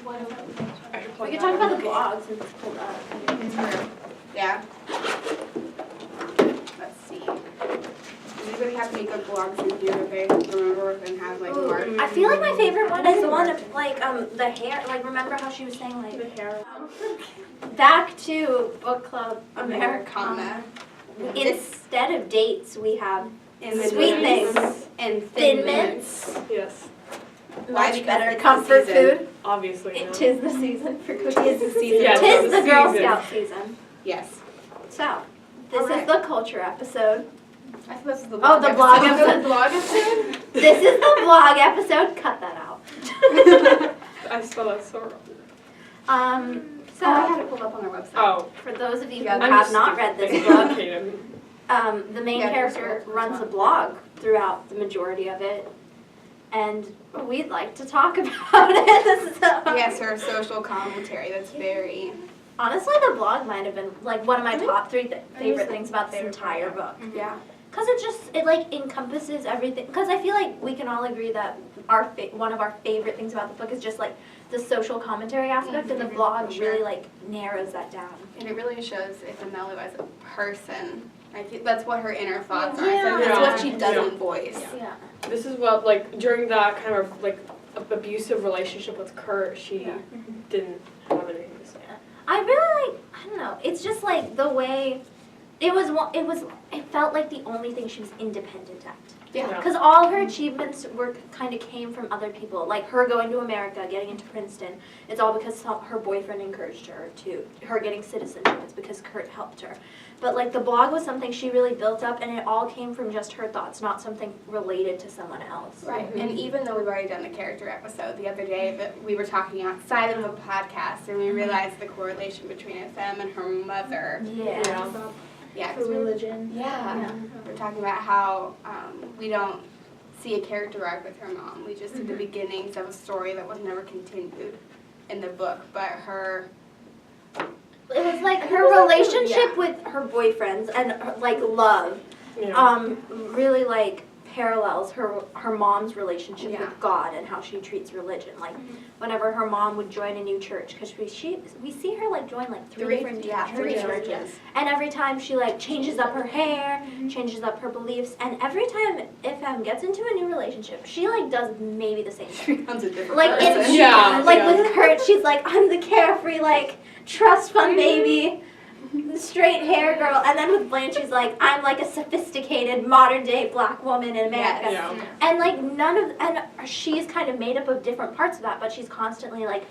What We could talk about the blog since it's pulled up. Yeah. Let's see. Does anybody have any good blogs in here that they remember and have like more? I feel like my favorite one is the one of like the hair. Like remember how she was saying like The hair. back to book club Americanah. Instead of dates, we have And the sweet mints things. and Thin Mints. Yes. Why? Much Because better it's the comfort season. food. Obviously. No. Tis the season for cookies. Tis the season. Yeah, Tis it's the the Girl season. Scout season. Yes. So, this All right. is the culture episode. I thought this was the Oh, the blog episode. blog episode? This is the vlog episode. Cut that out. I spelled that so wrong. So, Oh, I had it pulled up on our website. Oh. for those of you who Yeah, have not read this book, Okay. the main Yeah, character there's runs a one. blog throughout the majority of it, and we'd like to talk about it. So. Yes, her social commentary. That's very. Honestly, the blog might have been like one of my top three favorite things about this entire book. Yeah. Because it like encompasses everything. Because I feel like we can all agree that one of our favorite things about the book is just like the social commentary aspect, and the blog Sure. really like narrows that down. And it really shows Ifemelu as a person. Like that's what her inner thoughts are. Yeah. So that's Yeah. what she doesn't voice. Yeah. This is what, like, during that kind of, like, abusive relationship with Kurt, she didn't have anything to say. I really like. I don't know. It's just like the way it felt like the only thing she was independent at. Yeah. Because all her achievements kind of came from other people, like her going to America, getting into Princeton. It's all because her boyfriend encouraged her to. Her getting citizenship, it's because Kurt helped her. But like the blog was something she really built up, and it all came from just her thoughts, not something related to someone else. Right. And even though we've already done the character episode the other day, but we were talking outside of the podcast, and we realized the correlation between Ifem and her mother. Yeah. Yeah. For religion. Yeah. We're talking about how we don't see a character arc with her mom. We just see the beginnings of a story that was never continued in the book, but her. It was like her relationship with her boyfriends and her, like love, Yeah. really like parallels her mom's relationship Yeah. with God and how she treats religion. Like whenever her mom would join a new church, because we see her like join like three different churches, and every time she like changes up her hair, changes up her beliefs, and every time Ifem gets into a new relationship, she like does maybe the same thing. She becomes a different Like person. with Kurt, she's like, I'm the carefree like trust fund baby, straight hair girl, and then with Blanche, she's like, I'm like a sophisticated modern day black woman in America. Yeah. And like she's kind of made up of different parts of that, but she's constantly like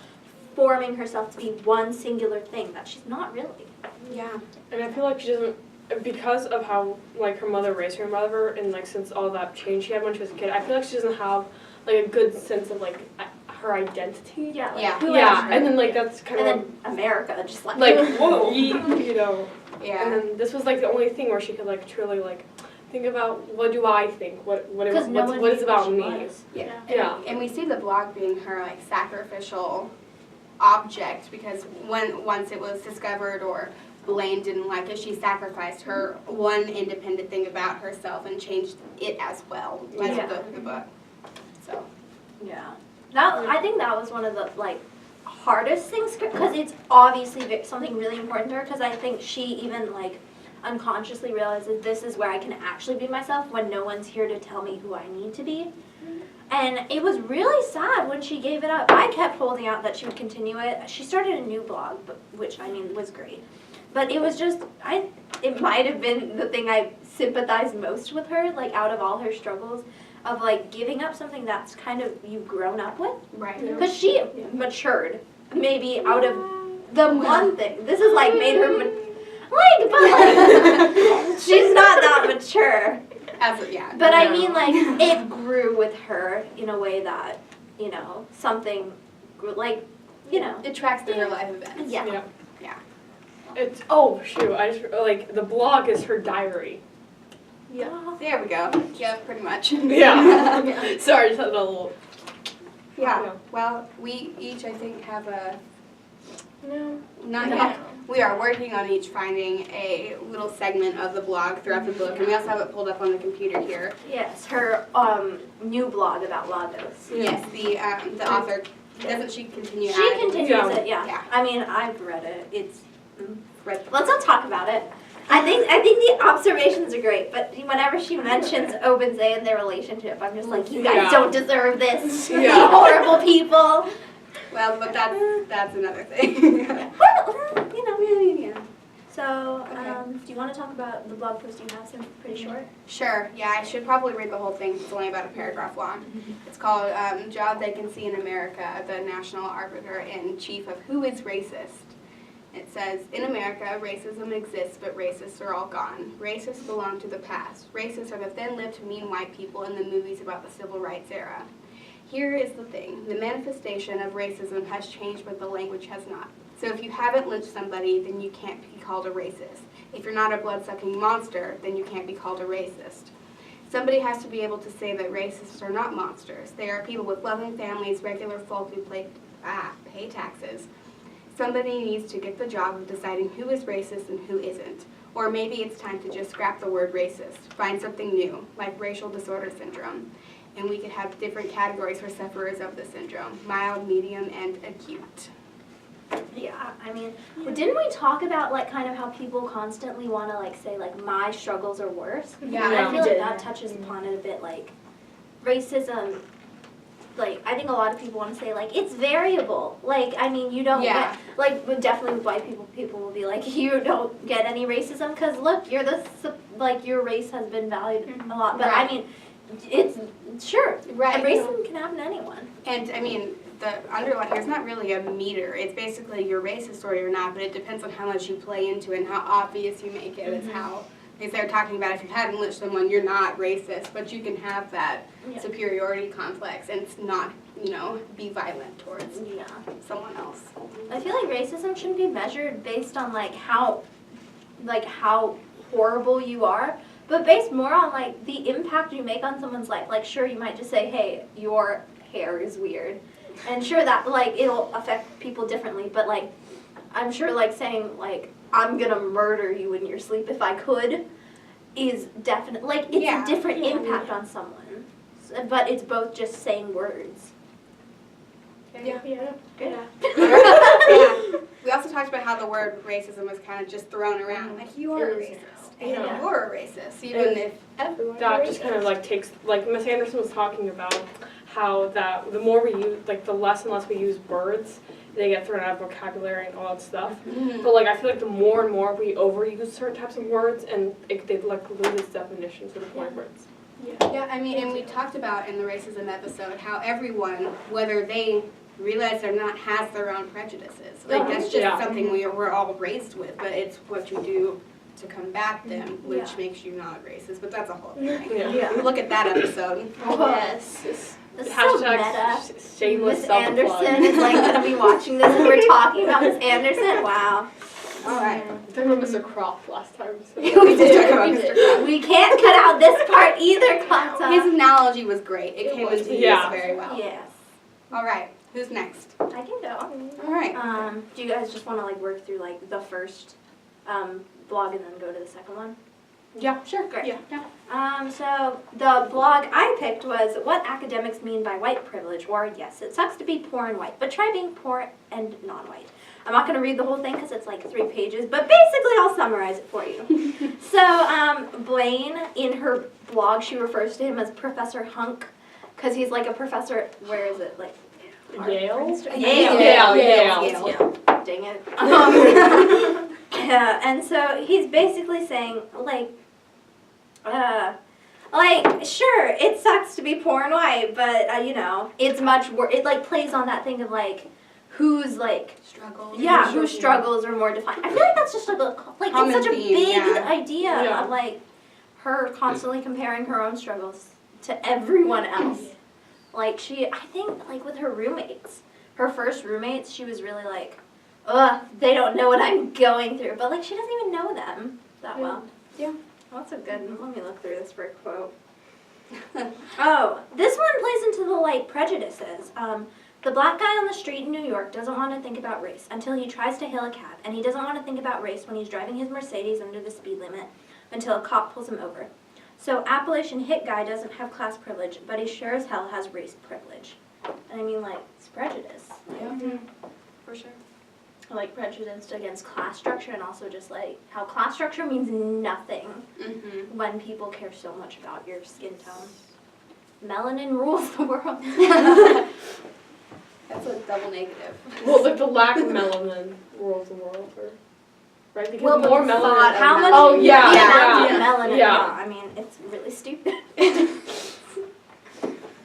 forming herself to be one singular thing that she's not really. Yeah. And I feel like she doesn't, because of how, like, her mother raised her and whatever, and, like, since all that change she had when she was a kid, I feel like she doesn't have, like, a good sense of, like, her identity. Yeah. Like, Yeah. who Yeah, am I? and then, like, that's kind And of, then America, just like whoa, you know. Yeah. And then this was, like, the only thing where she could, like, truly, like, think about, what do I think? What is about me? Yeah. Yeah. And we see the blog being her like sacrificial object because once it was discovered or Blaine didn't like it, she sacrificed her one independent thing about herself and changed it as well as the book. So. Yeah. I think that was one of the like hardest things because it's obviously something really important to her because I think she even like unconsciously realizes this is where I can actually be myself when no one's here to tell me who I need to be. And it was really sad when she gave it up. I kept holding out that she would continue it. She started a new blog, which I mean was great. But it was just, it might have been the thing I sympathized most with her, like out of all her struggles, of like giving up something that's kind of you've grown up with. Right. Because she matured, maybe out of the one thing. This has like made her, she's not that mature. But I mean, like, it grew with her in a way that, you know, something, like, you know. It tracks through her life events. Yeah. Yeah. It's, oh, shoot, I just, like, the blog is her diary. Yeah. There we go. Yeah, pretty much. Yeah. Sorry, just had a little. Yeah. Well, we each, I think, have a. No. Not yet. We are working on each finding a little segment of the blog throughout the book, and we also have it pulled up on the computer here. Yes, her new blog about Lagos. Yes, the author Doesn't she continue? She adding? continues it, yeah. Yeah. I mean, I've read it. It's Right. let's not talk about it. I think the observations are great, but whenever she mentions Obinze and their relationship, I'm just like, you guys don't deserve this. You horrible people. Well, but that's another thing. Well, you know. Yeah. So, Okay. do you want to talk about the blog post you have since it's pretty short? Sure. Yeah, I should probably read the whole thing. It's only about a paragraph long. It's called "Job Vacancy in America: The National Arbiter-in-Chief of Who is Racist." It says, in America, racism exists, but racists are all gone. Racists belong to the past. Racists are the thin-lipped, mean white people in the movies about the civil rights era. Here is the thing. The manifestation of racism has changed, but the language has not. So if you haven't lynched somebody, then you can't be called a racist. If you're not a blood-sucking monster, then you can't be called a racist. Somebody has to be able to say that racists are not monsters. They are people with loving families, regular folk who pay taxes. Somebody needs to get the job of deciding who is racist and who isn't. Or maybe it's time to just scrap the word racist, find something new, like racial disorder syndrome. And we could have different categories for sufferers of the syndrome: mild, medium, and acute. Yeah, I mean, didn't we talk about like kind of how people constantly want to like say like my struggles are worse? Yeah, And I we feel like did. that touches upon it a bit. Like racism, like I think a lot of people want to say like it's variable. Like I mean, you don't Yeah. get like definitely with white people, people will be like you don't get any racism because look, you're like your race has been valued a lot. But Right. I mean, it's sure, Right. and racism can happen to anyone. And I mean, the underlying, there's not really a meter. It's basically you're racist or you're not, but it depends on how much you play into it and how obvious you make it. It's how, because they're talking about if you hadn't lynched someone, you're not racist, but you can have that Yeah. superiority complex and not, be violent towards Yeah. someone else. I feel like racism shouldn't be measured based on like how horrible you are, but based more on like the impact you make on someone's life. Like sure, you might just say, hey, your hair is weird. And sure that like it'll affect people differently, but like I'm sure like saying like I'm gonna murder you in your sleep if I could is definitely like it's Yeah. a different impact on someone. But it's both just saying words. Yeah. Yeah. Good. Yeah. We also talked about how the word racism was kind of just thrown around. Like, you are a It is racist. now. And Yeah. you're a racist. Even if Everyone That just kind of like takes, like Miss Anderson was talking about how that the more we use, like the less and less we use words, they get thrown out of vocabulary and all that stuff. But like I feel like the more and more we overuse certain types of words and they like lose its definition to the point where it's Yeah, I mean, and we talked about in the racism episode how everyone, whether they realize it or not, has their own prejudices. Like, that's just Yeah. something we're all raised with, but it's what you do to combat them, which Yeah. makes you not racist. But that's a whole thing. yeah. Look at that episode. Yes. It's This is so hashtag meta. shameless Miss self-plug. Anderson is like gonna be watching this and we're talking about Miss Anderson. Wow. All right. We talked about Mr. Croft last time. So. We did talk about Mr. Krabs. We can't cut out this part either, Kata. His analogy was great. It It came was. into use Yeah. very well. Yes. All right. Who's next? I can go. All right. Do you guys just want to like work through like the first blog and then go to the second one? Yeah, sure. Great. Yeah. So the blog I picked was What Academics Mean by White Privilege, or yes, it sucks to be poor and white, but try being poor and non-white. I'm not going to read the whole thing because it's like 3 pages, but basically I'll summarize it for you. So Blaine, in her blog, she refers to him as Professor Hunk because he's like a professor, where is it? Like Yale? Yale. Yale. Dang it. Yeah, and so he's basically saying, sure, it sucks to be poor and white, but, it's much worse. It, plays on that thing of, who's, Struggle. whose struggles are more defined. I feel like that's just, it's Common such a theme, big yeah. idea Yeah. of, her constantly comparing her own struggles to everyone else. I think, with her roommates, her first roommates, she was really ugh, they don't know what I'm going through. But, she doesn't even know them that well. Yeah. Well, that's a good, let me look through this for a quote. Oh, this one plays into the, prejudices. The black guy on the street in New York doesn't want to think about race until he tries to hail a cab, and he doesn't want to think about race when he's driving his Mercedes under the speed limit until a cop pulls him over. So Appalachian hit guy doesn't have class privilege, but he sure as hell has race privilege. And I mean, like, it's prejudice. Yeah, for sure. Like, prejudice against class structure, and also just, like, how class structure means nothing Mm-hmm. when people care so much about your skin tone. Melanin rules the world. That's a double negative. Well, like the lack of melanin rules the world, or right? Because Well, but more the melanin. thought of How much? Oh, yeah, the yeah, amount of yeah. melanin. Yeah. I mean, it's really stupid.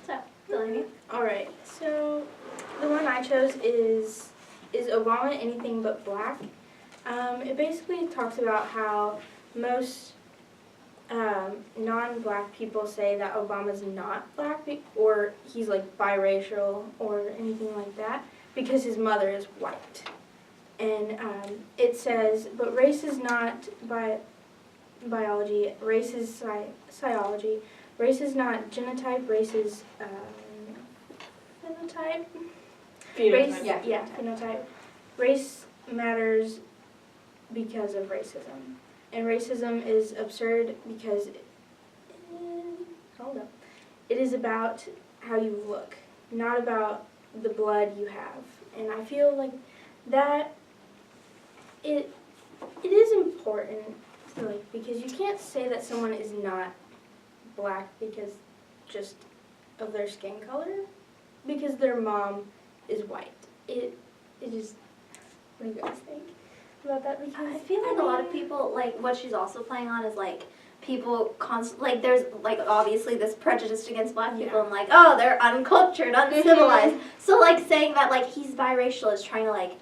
So, Delaney? Alright, so the one I chose is Obama anything but black? It basically talks about how most non-black people say that Obama's not black or he's like biracial or anything like that because his mother is white. And it says, but race is not biology, race is psychology, race is not genotype, race is phenotype. Race, Phenotype. Yeah. phenotype. Race matters because of racism. And racism is absurd because, hold up, it is about how you look, not about the blood you have. And I feel like that it is important, like, because you can't say that someone is not black because just of their skin color, because their mom is white. It is. What do you guys think about that? Because I feel like a lot of people, like, what she's also playing on is, like, people like, there's, like, obviously this prejudice against black people, and, like, oh, they're uncultured, uncivilized. So, like, saying that, like, he's biracial is trying to, like,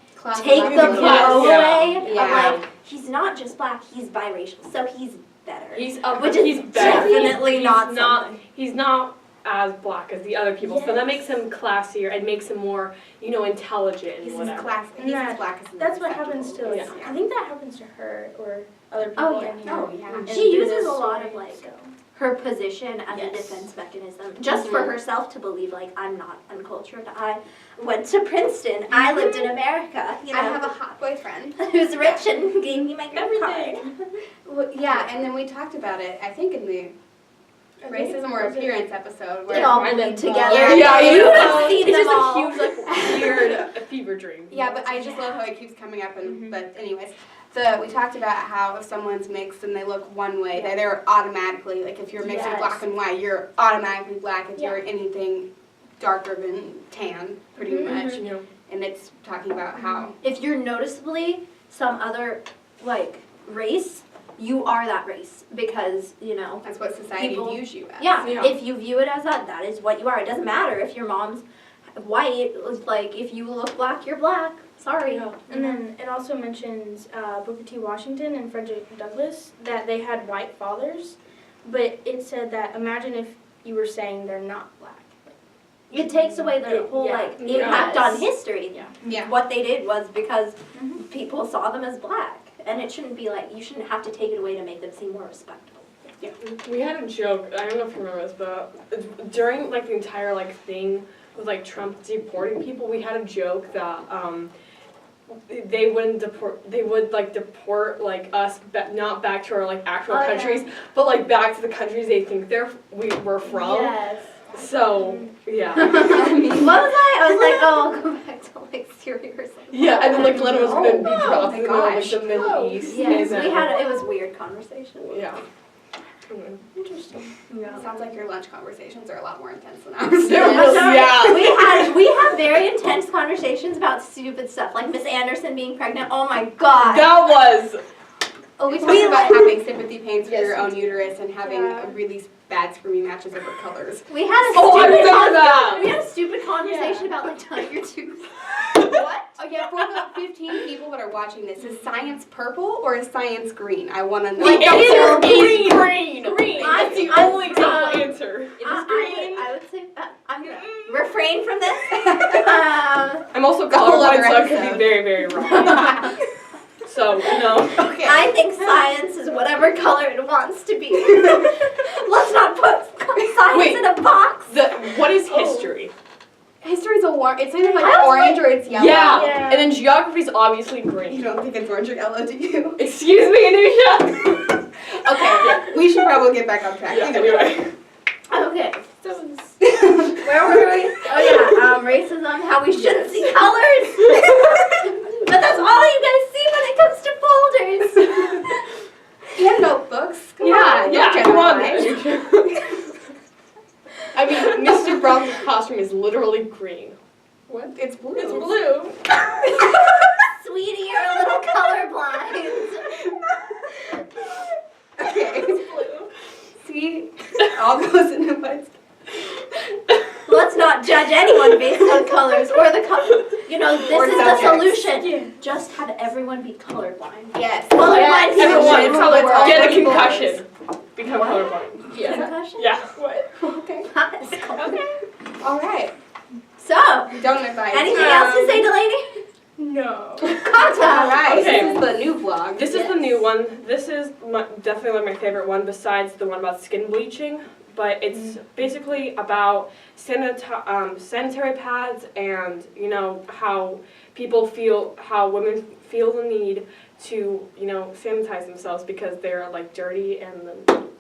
take the Class- blow Yeah. away Yeah. of, like, he's not just black, he's biracial, so he's better. He's Which is he's better. definitely He's not something. He's not as black as the other people, so that Yes. makes him classier and makes him more, intelligent and He's as whatever. class. He's as black as that's what happens to, like, Yeah. I think that happens to her or other people Oh, yeah. in here. Oh, yeah. in She this uses a lot of, story, like, so. her position as a Yes. defense mechanism, just for Mhm. herself to believe, like, I'm not uncultured. I went to Princeton. I lived in America. You know, I have a hot boyfriend. who's rich and gave me my green card. Everything. Well, yeah, and then we talked about it, I think, in the racism or appearance episode. They all And bleed then together. Yeah, you yeah. have seen It's them just all. a huge, like, weird fever dream. Yeah, but I just love how it keeps coming up. And Mhm. but anyways, we talked about how if someone's mixed and they look one way, they're automatically, like, if you're mixed with Yes. black and white, you're automatically black. If Yeah. you're anything darker than tan, pretty Mhm. much. Yeah. And it's talking about how If you're noticeably some other, like, race, you are that race because, that's what society People- views you as. yeah, Yeah. if you view it as that, that is what you are. It doesn't matter if your mom's white. It's like, if you look black, you're black. Sorry. Yeah. And then it also mentions Booker T. Washington and Frederick Douglass, that they had white fathers, but it said that imagine if you were saying they're not black. It takes away the whole, Yeah. like, impact Yes. on history. Yeah. Yeah. What they did was because Mhm. people saw them as black. And it shouldn't be like, you shouldn't have to take it away to make them seem more respectable. We had a joke, I don't know if you remember this, but during, like, the entire, like, thing with, like, Trump deporting people, we had a joke that, they would, deport, like, us, not back to our, like, actual Oh, yeah. countries, but, like, back to the countries they think we were from. Yes. So, yeah. What was I? I was like, oh, I'll go back to, like, Syria or something. Yeah, and then, like, Leonard was gonna be dropped my in the middle of, like, gosh. the Middle East. Yes, and we then- had, it was weird conversation. Yeah. Interesting. Yeah. Sounds like your lunch conversations are a lot more intense than They're ours. really- yeah. We have very intense conversations about stupid stuff, like Miss Anderson being pregnant. Oh my god. That was. Oh, we talked We about like- having sympathy pains for Yes, your we own uterus and having Yeah. a really bad screaming matches over colors. We had a Oh, I stupid remember that. we had a stupid conversation about, like, tying your tooth. What? Oh yeah, for the 15 people that are watching this, is science purple or is science green? I want to know. Like, The answer green. is green. Green. That's the I'm- only acceptable answer. It is green. I would say, I'm gonna refrain from this. I'm also The whole other colorblind, so I could episode. be very, very wrong. So, Okay. I think science is whatever color it wants to be. Let's not put science Wait. in a box. what is history? History's a it's either like I was orange or it's yellow. Yeah. And then geography is obviously You green. don't think it's orange or yellow, do you? Excuse me, Anusha. Okay, we should probably get back on track. Yeah, anyway. Okay. So Where were we? Oh on racism, how we shouldn't see colors. But that's all you guys see when it comes to folders. And notebooks. Come on, yeah, don't come on. generalize. I mean, Mr. Brown's costume is literally green. What? It's blue. It's blue. Sweetie, you're a little colorblind. Okay. It's blue. See? All goes into what's... Let's not judge anyone based on colors or the color. You know, this Or is the subjects. solution. Yeah. Just have everyone be colorblind. Yes. Colorblind people Everyone, should rule the world. get a people. concussion. Become What? colorblind. Yeah. Concussion? Yeah. What? Okay. That is cool. Okay. All right. So, Don't advise. anything else to say, Delaney? No. All Contact. right. Okay. This is the new vlog. This is the new one. This is definitely my favorite one besides the one about skin bleaching. But it's basically about sanitary pads and, you know, how women feel the need to, you know, sanitize themselves because they're, like, dirty and then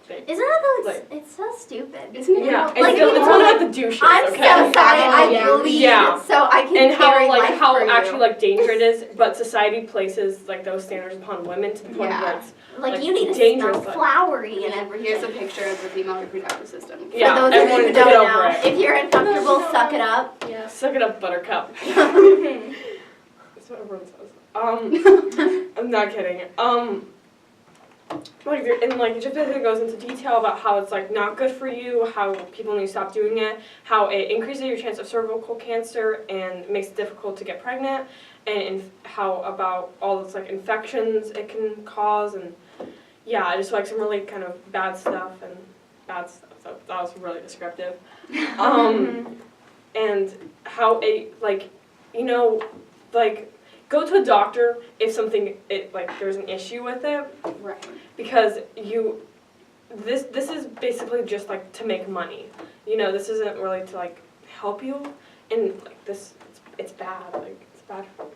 they... Isn't that Like- it's so stupid? Isn't it? Yeah, Like, it's you one know, about the douches, I'm okay? so sorry, I Yeah. bleed, Yeah. so I can And how, carry like, life how for actually, you. like, dangerous it is, but society places, like, those standards upon women to the point Yeah. where it's... Like, you need to dangerous, smell like- flowery and everything. Here's a picture of the female reproductive system. Yeah, For those of you everyone who get don't over know, it. if you're uncomfortable, suck it up. Yeah. Suck it up, buttercup. That's what everyone says. I'm not kidding. Like, and like, it just basically goes into detail about how it's like not good for you, how people need to stop doing it, how it increases your chance of cervical cancer and makes it difficult to get pregnant, and how about all those like infections it can cause, and yeah, just like some really kind of bad stuff. So that was really descriptive. And how it like, you know, like. Go to a doctor if there's an issue with it, Right. because this is basically just like to make money. You know, this isn't really to like help you, and like this, it's bad. Like it's bad for you.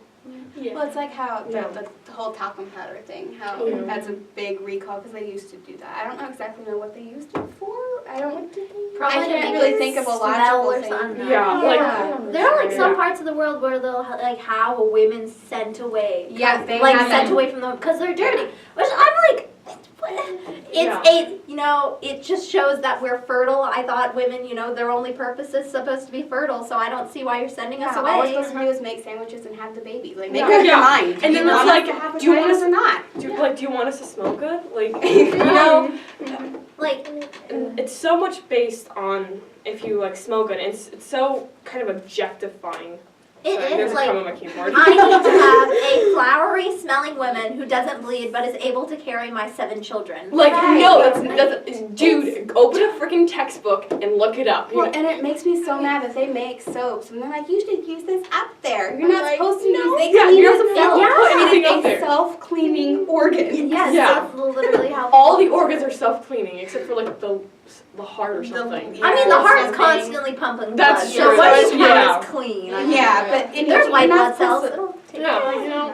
Yeah. Well, it's like how Yeah. the whole talcum powder thing, how Yeah. that's a big recall because they used to do that. I don't know exactly what they used it for. I don't. Probably I to can't make really it think of a smell logical or thing. something. Yeah, like There are like some Yeah. parts of the world where they'll like have women sent away. Yeah, they like have sent them. away from them because they're dirty. Which I'm like, it just shows that we're fertile. I thought women, you know, their only purpose is supposed to be fertile, so I don't see why you're sending us All we're away. supposed to do is make sandwiches and have the baby. Like, make Yeah. up your Yeah. mind. And Do then you it's want like, us to have do you want vaginas us- or not? do you want us to smell good? Like, you know, Like, and it's so much based on if you like smell good. And it's so kind of objectifying. it Sorry, is there's like. a crumb on my keyboard. I need to have a flowery smelling woman who doesn't bleed but is able to carry my 7 children. Like, Right. no, it doesn't. Dude, open a freaking textbook and look it up. Well, and it makes me so mad that they make soaps and they're like, you should use this up there. You're not Like, supposed to no. use it. Yeah, you're not supposed to put anything up It's there. a self-cleaning organ. Yes, Yeah. that's literally how. All the organs are self-cleaning except for like the heart or something. Yeah. I mean, the heart is something. constantly pumping blood. That's so true, what that's- you have yeah. is clean. I mean, Yeah, but in there's you're white not blood cells. supposed to- It'll take Yeah, care of you it. know.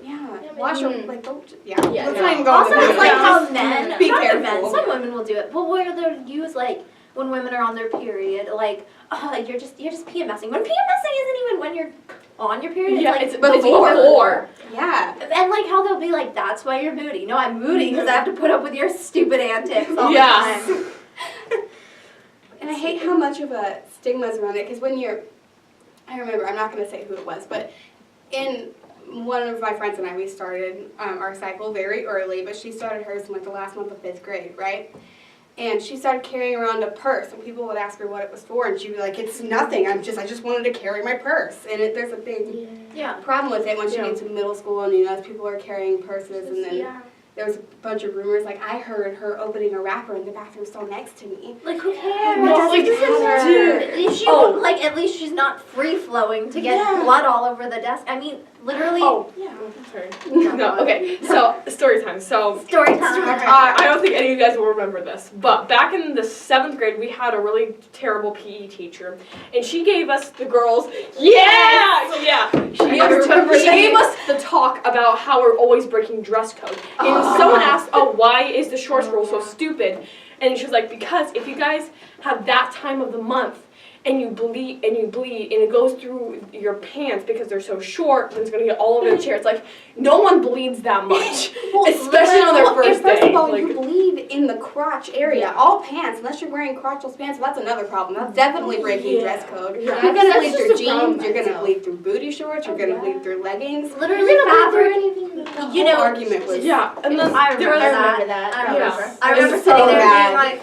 Yeah, wash your like don't. Yeah, Yeah, let's no. not even go Also, into it's that. like Yeah. how men, Be not careful. men, some women will do it, but where they'll use like when women are on their period, like, you're just PMSing. When PMSing isn't even when you're on your period. Yeah, it's it's like before. Yeah. And like how they'll be like, that's why you're moody. No, I'm moody because I have to put up with your stupid antics all Yeah. the time. And I hate how much of a stigma is around it because when I remember, I'm not going to say who it was, but in one of my friends and I, we started our cycle very early, but she started hers in like the last month of 5th grade, right? And she started carrying around a purse, and people would ask her what it was for, and she'd be like, "It's nothing. I just wanted to carry my purse." And there's a big Yeah. problem with it once you Yeah. get to middle school, and as people are carrying purses, and then there was a bunch of rumors. Like I heard her opening a wrapper in the bathroom stall next to me. Like who cares? No, like, Doesn't matter. dude. If she Oh. like at least she's not free flowing to get Yeah. blood all over the desk. I mean, literally. Oh, Yeah. sorry. No, okay. So, story time. So, Story time. I don't think any of you guys will remember this, but back in the 7th grade, we had a really terrible PE teacher, and she gave us the girls, she gave us the talk about how we're always breaking dress code. And someone asked, why is the shorts rule so stupid? And she was like, because if you guys have that time of the month, and you bleed, and it goes through your pants because they're so short, and it's gonna get all over the chair. It's like, no one bleeds that much, especially on their first day. First of all, Like, you bleed in the crotch area. All pants, unless you're wearing crotchless pants, that's another problem. That's definitely breaking dress code. Yeah. You're gonna That's bleed just through a problem jeans, you're gonna itself. bleed through booty shorts, you're gonna bleed through leggings. Literally fabric. The You whole know, argument was yeah, and then I there remember was- that. I Yeah. remember. I remember It's sitting so there bad. being like,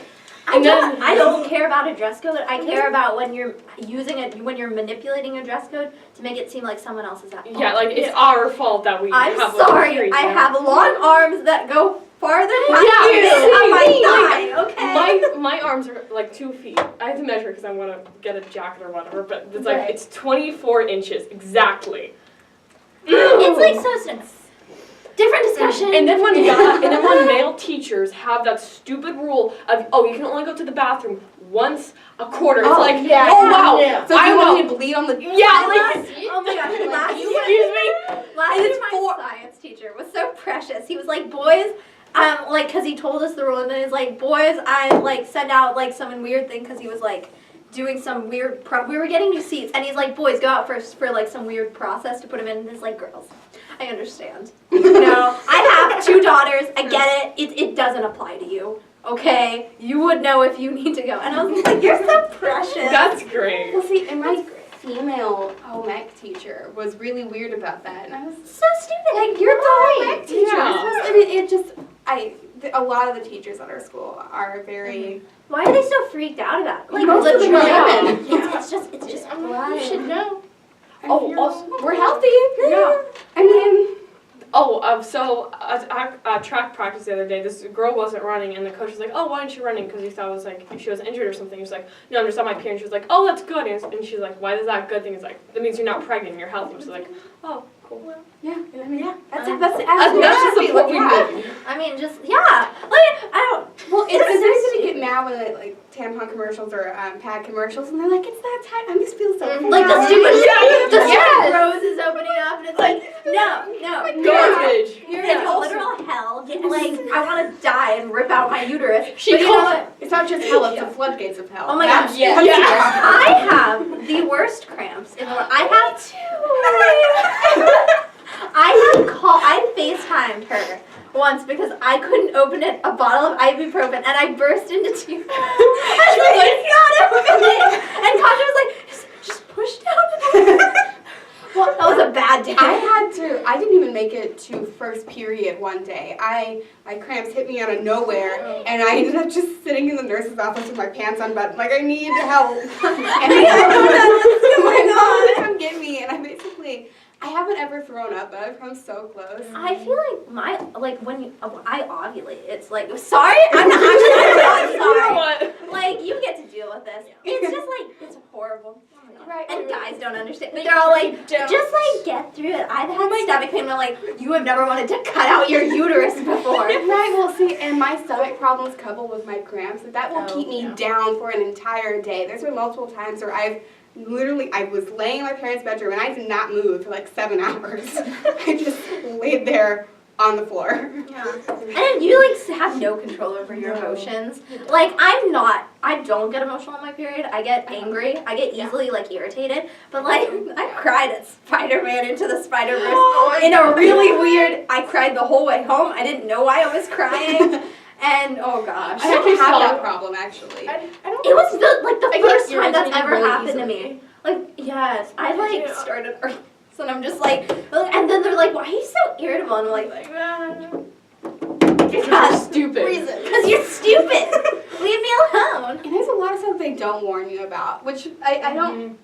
I don't care about a dress code. I care about when you're using it, when you're manipulating a dress code to make it seem like someone else is at fault. Yeah, like it's our fault that we I'm have sorry. periods, I you know? have long arms that go farther past Yeah, you. same. I might Like, die. Okay. My arms are like 2 feet. I have to measure because I want to get a jacket or whatever, but it's like Right. it's 24 inches exactly. It's like so different discussion. And then when male teachers have that stupid rule of, oh, you can only go to the bathroom once a quarter. It's like, yeah. oh wow, Yeah. So I you want me know. to bleed on the Yeah, like Oh my gosh, last year, excuse me. last It's year my science teacher was so precious. He was like, boys, like, cause he told us the rule, and then he's like, boys, I like send out like some weird thing, cause he was like doing some weird. We were getting new seats, and he's like, boys, go out first for like some weird process to put them in. And he's like, girls, I understand. No, I have 2 daughters. I get it. It doesn't apply to you. Okay, you would know if you need to go. And I was like, you're so precious. That's great. Well, see, and my female home ec teacher was really weird about that, and I was so stupid. like, "You're the home ec teacher." Yeah. And it just, a lot of the teachers at our school are very. Why are they so freaked out about it? Like, Most of them are literally, women. it's just blood. You should know. Oh, also, We're healthy. Yeah. I mean, so at track practice the other day, this girl wasn't running, and the coach was like, "Oh, why aren't you running?" Because he thought it was like she was injured or something. He was like, "No, I'm just on my period." And she was like, "Oh, that's good." And she's like, "Why is that a good thing?" He's like, "That means you're not pregnant. You're healthy." She's like, "Oh, cool." yeah. I mean, that's That's just the point we need. I mean, just yeah. Like, I don't. Well, it's It's nice to get now when like tampon commercials or pad commercials, and they're like, "It's that time." I just feel so. Like the proud. stupid, the Yes. stupid rose is opening up, and it's like, no. Garbage. You're And in also- literal hell. Like, I want to die and rip out my uterus. She But you know called- what? It's not just hell; it's the floodgates of hell. Oh my That's- gosh. Yeah. I have the worst cramps in the world. I FaceTimed her once because I couldn't open it, a bottle of ibuprofen, and I burst into tears. She was like, it's not opening. And Kasha was like, just push down. Well, that was a bad day. I didn't even make it to first period one day. My cramps hit me out of nowhere, and I ended up just sitting in the nurse's office with my pants unbuttoned, like I need help. And they come get me, and I haven't ever thrown up, but I've come so close. I feel like when I ovulate, it's like, sorry, I'm not You know sorry. what? Like, you get to deal with this. It's just like, it's horrible. Right. And guys don't understand. They're all like, just like get through it. I've had stomach pain. They're like, you have never wanted to cut out your uterus before. Right, well, see, and my stomach problems coupled with my cramps, that will keep me down for an entire day. There's been multiple times where I was laying in my parents' bedroom and I did not move for like 7 hours. I just laid there on the floor. Yeah. And you like have no control over your emotions. Like I don't get emotional on my period. I get angry. I get easily like irritated. But like I cried at Spider-Man Into the Spider-Verse in a really weird. I cried the whole way home. I didn't know why I was crying. And oh gosh, I don't have that problem actually. I don't it was the first time that's irritated ever really happened to easily. me. Like yes, I like started. And I'm just like, and then they're like, why are you so irritable? And I'm like, Because you're stupid. because you're stupid. Leave me alone. And there's a lot of stuff they don't warn you about, which I don't.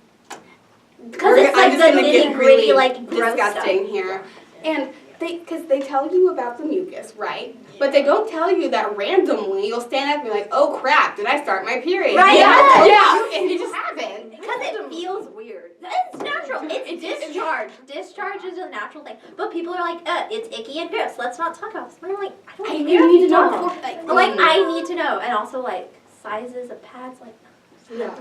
Because it's like I'm just the gonna get nitty gritty, really like gross disgusting stuff. here. And because they tell you about the mucus, right? But they don't tell you that randomly you'll stand up and be like, oh crap, did I start my period? Right. Yeah. And you just haven't. Because it feels weird. It's natural. It's discharge. Discharge is a natural thing. But people are like, it's icky and gross. Let's not talk about this. And I'm like, I don't care You if need you to know. don't. Like, I need to know. And also, like, sizes of pads, like,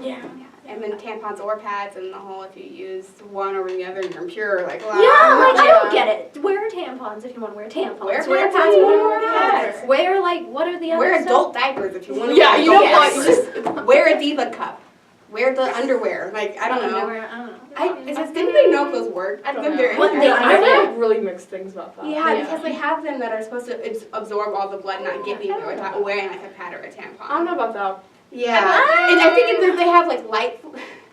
Yeah. And then tampons or pads and the whole if you use one over the other and you're impure, like, wow. yeah, like, I don't get it. Wear tampons if you want to wear tampons. Wear pads pads if if you you want to wanna wear wear pads. pads. Wear, like, what are the other Wear stuff? adult diapers if you want to Yeah, wear you know adult what? diapers. Wear a diva cup. wear the underwear. Like, I don't know. Underwear, I don't know. Does anybody know if those work? I don't Then know. they're What in they there. are. I've heard really mixed things about that. Yeah, because they have them that are supposed to absorb all the blood, not get anywhere without wearing like a pad or a tampon. I don't know about that. Yeah, and I think they have like light.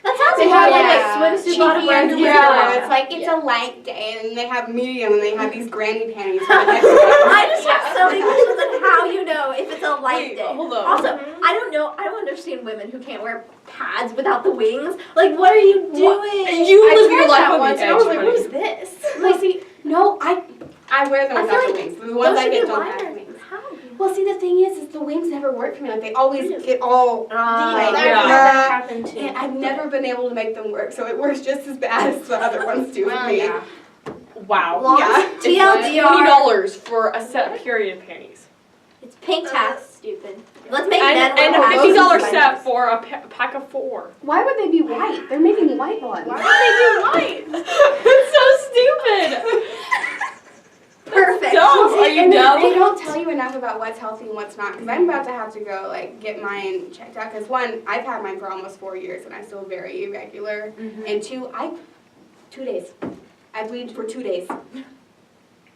That sounds They like have swimsuit cheeky bottom underwear. underwear. It's like it's a light day, and they have medium, and they have these granny panties. I just have so many questions on how you know if it's a light Wait, day. hold on. Also, I don't understand women who can't wear pads without the wings. Like, what are you doing? You I live your tried life that on once, the and I edge, was like, honey. what is this? Well, see, no, I wear them I without feel the like wings. The ones Those I should get be don't have liners. wings. How? Well, see, the thing is the wings never work for me. Like they always get all. Like, That happened too. And I've never been able to make them work, so it works just as bad as the other ones do for me. Yeah. Wow. Long Yeah. TLDR. $20 for a set of period panties. It's pink tax, stupid. Let's make And men a wear $50 pads. set for a pack of 4. Why would they be white? They're making white ones. Why would they do white? It's so stupid. Perfect. Dumb. Are you And dumb? they don't tell you enough about what's healthy and what's not. Because I'm about to have to go like get mine checked out. Because one, I've had mine for almost 4 years and I'm still very irregular. And two, 2 days. I bleed for 2 days.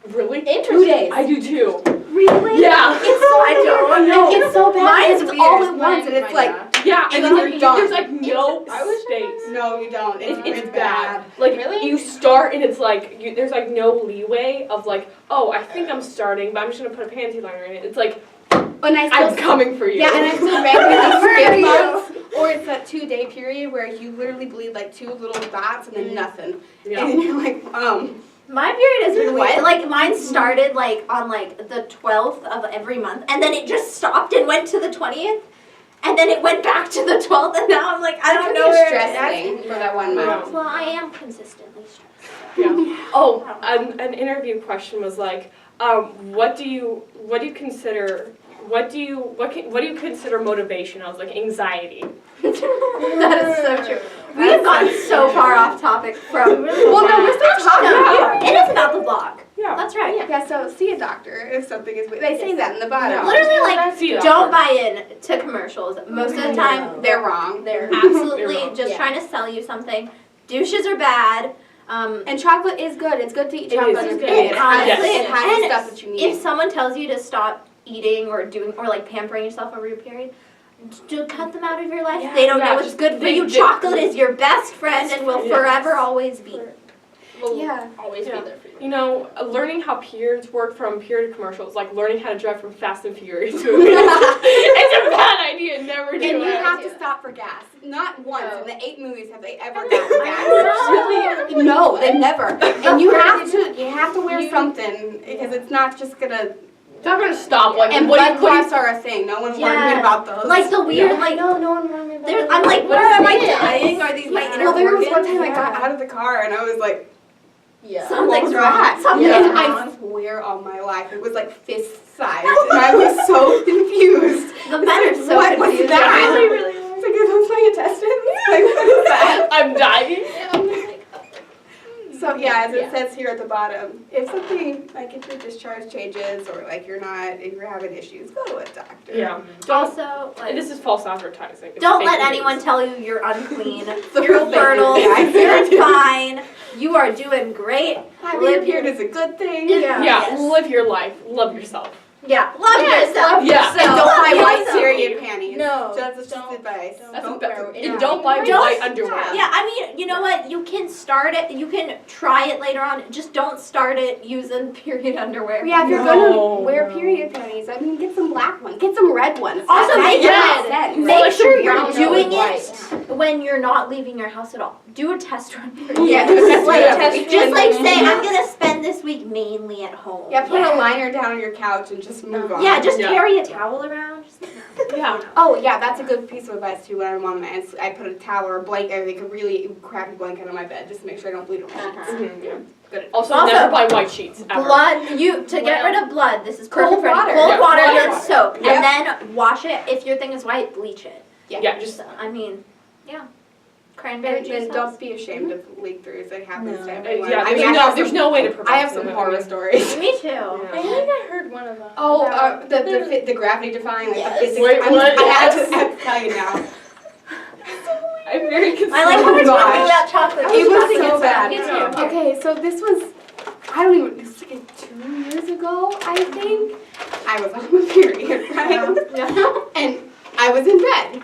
Really? 2 days. I do too. Really? Yeah. It's so I don't weird. know. It's so bad. Mine is it's weird. all at once, and it's like Yeah, And and then then you're done. there's like no space. no, you don't. It's bad. bad. Like Really? you start and it's like there's like no leeway of like, oh, I think I'm starting, but I'm just gonna put a panty liner in it. It's like And I I'm still coming for you. Yeah, and I still Where are regularly you? skip months, or it's that 2-day period where you literally bleed like 2 little dots and then nothing, Yeah. and you're like, My period has been What? weird. Like mine started like on like the 12th of every month, and then it just stopped and went to the 20th, and then it went back to the 12th, and now I'm like I don't know where stress it's at. thing for that 1 month. Well, I am consistently stressed. Yeah. Oh, an interview question was like, what do you consider motivation? I was like anxiety. That is so true. We have gotten so far off topic from. Well, no, we're still talking about It is about the blog. Yeah. That's right. Yeah, so see a doctor if something is. They say that in the bottom. Literally, like, See a don't doctor. buy in to commercials. Most of the time, They're wrong. they're You're absolutely wrong. just Yeah. trying to sell you something. Douches are bad. And chocolate is good. It's good to eat It chocolate. is. on your It's period. good. Honestly, It has the and stuff that you need. if someone tells you to stop eating or doing or like pampering yourself over your period, to cut them out of your life. Yeah. They don't Yeah, know what's just good for they- you. they- Chocolate is your best friend and will Yes. forever always be. Well, Yeah. Always Yeah. be there for you. You know, learning how periods work from period commercials, like learning how to drive from Fast and Furious movies. It's a bad idea. Never do And it. you have to stop for gas. Not once in the 8 movies have they ever I gotten know. gas. Really? No, they've never. And you have to wear something because it's not just gonna. It's not gonna stop. Like, And what blood do you clots are a thing. No one warned me Yeah. about those. Like the weird, Yeah. like No one warned me about there's, it. I'm like, What am I is this? dying? Are these my inner well, there was one organs? time I got Yeah. out of the car and I was like, Yeah. Something's what was wrong. that? Something's And wrong. I swear on my life, it was like fist size, and I was so confused. The men are so What was confused. that? Really, really It's like, are those my intestines? Like, what is that? I'm dying. So yeah, as it Yeah. says here at the bottom, if something like if your discharge changes or like if you're having issues, go to a doctor. Yeah. Also, like, This is false advertising. It's don't fake let news. anyone tell you you're unclean. The You're real thing is, fertile. yeah. You're fine. You are doing great. Having your Live your period is a good thing. Yeah. Yeah, Yes. live your life. Love yourself. Yeah, love Yes, yourself. love Yeah. And don't Love buy white yourself. period panties. No, That's just don't- advice. That's Don't and don't buy Don't- white underwear. Yeah, I mean, you know what? You can start it. You can try it later on. Just don't start it using period underwear. Yeah, if you're No. gonna wear period panties, I mean, get some black ones, get some red ones. Also, That make makes it- sense. Make like sure some you're brown doing with it when you're not leaving your house at all. Do a test run. Yeah, Just like, yeah. just like say, I'm gonna spend this week mainly at home. Yeah, put a liner down on your couch and just move on. Yeah, just Yeah. carry a towel around. Just, Yeah. Oh yeah, that's a good piece of advice too. When I'm on meds, I put a towel or a blanket, like a really crappy blanket on my bed, just to make sure I don't bleed over. Mhm, yeah. Good. Also, Also, never buy white sheets ever. blood, to get rid of blood, this is perfect Cold for any- water. Cold Yeah, water cold with water. soap. Yep. And then wash it. If your thing is white, bleach it. Yeah, just So, I mean, yeah. Cranberry And juice. then helps. don't be ashamed of leak throughs. It happens No. to everyone. yeah. I There's mean, no, there's no way to prevent I have some it. horror stories. Me too. Yeah. I think I heard one of them. Oh, about- the gravity defying, like Yes. the physics. Wait, I what? have to tell you now. I've very concerned. I like how we're talking gosh. about chocolate. It was Chocolate so gets bad. Me too. Okay, so this was, I don't even, this was like 2 years ago, I think. I was on my period, right? Yeah. And I was in bed.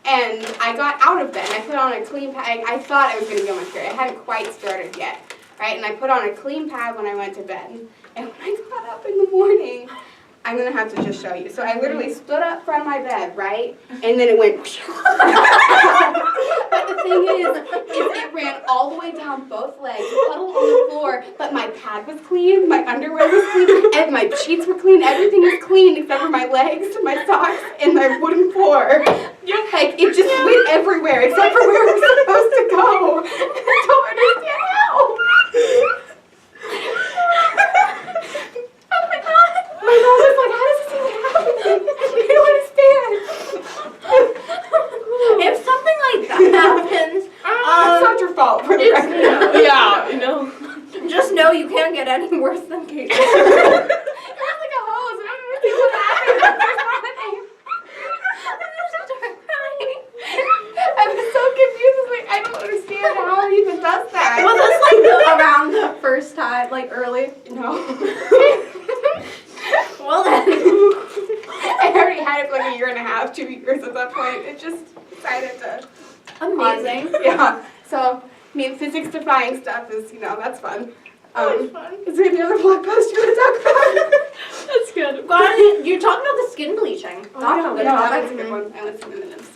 And I got out of bed and I put on a clean pad. I thought I was going to get my period. I hadn't quite started yet, right? And I put on a clean pad when I went to bed. And when I got up in the morning, I'm going to have to just show you. So I literally stood up from my bed, right? And then it went. But the thing is it ran all the way down both legs, puddled on the floor, but my pad was clean, my underwear was clean, and my sheets were clean. Everything was clean except for my legs, my socks, and my wooden floor. Like, it just went everywhere except for where it was supposed to go. I don't understand how. Oh my God. My mom was like, how does this even happen? I don't understand. If something like that happens, It's not your fault, for the it's- record. Yeah, you know. just know you can't get any worse than Kate. It was like a hose. I don't understand what happened. I was so confused. I was like, I don't understand how it even does that. Was this like around the first time, like early? No. Well then. I already had it for like 1.5 years, 2 years at that point. It just decided to. Amazing. Yeah. So, I mean, physics defying stuff is, that's fun. fun. Is there any other blog post you want to talk about? That's good. God, you're talking about the skin bleaching. Oh, That's a good no, topic. that's a good one. I want some M&Ms.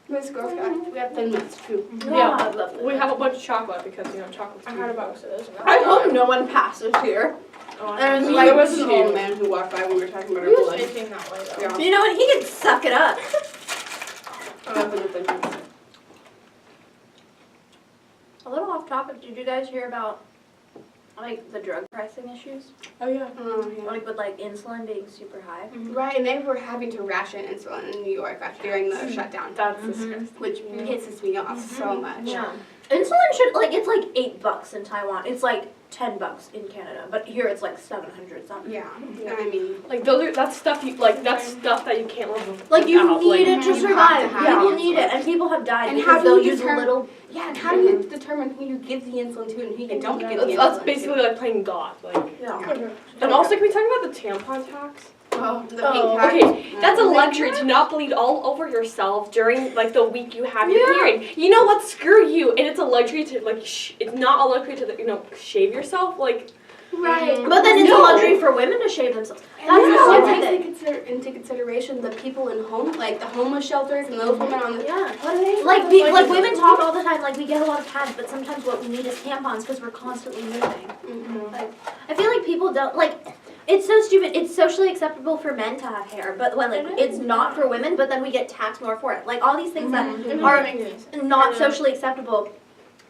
Let's go. We have 10 minutes too. Yeah. I love We it. have a bunch of chocolate because, chocolate's I good. had a box of those. I hope no one passes here. And There like, was an old man who walked by when we were talking about our He was blood. facing that way though. Yeah. you know what? He can suck it up. A little off topic. Did you guys hear about like the drug pricing issues? Oh, yeah. Oh, yeah. Like with like insulin being super high. Right, and they were having to ration insulin in New York during the shutdown, That's disgusting. which pisses me off so much. Yeah. Insulin should it's like $8 in Taiwan. It's like $10 in Canada, but here it's like 700 something. Yeah, I mean, Like, that's stuff that you can't live with. Like you without, need it you to have survive. to have People it. need it, and people have died And because how do they'll you use a determine- little. yeah, and how do you determine who you give the insulin to and who you don't give the insulin That's to? basically like playing God. Like, Yeah. and also, can we talk about the tampon tax? Oh, the Oh, pink tax. Okay, that's a luxury to not bleed all over yourself during like the week you have your period. You know what? Screw you. And it's a luxury to like. It's not a luxury to shave yourself. Like. Right. But then it's No. a luxury for women to shave themselves. And That's then not also worth takes it. into consideration the people in like the homeless shelters and those women on the. Yeah. What are they? Like women talk all the time, like we get a lot of pads, but sometimes what we need is tampons because we're constantly moving. Mhm. Like, I feel like people don't like. It's so stupid. It's socially acceptable for men to have hair, but when like it's not for women, but then we get taxed more for it. Like all these things that are not socially acceptable.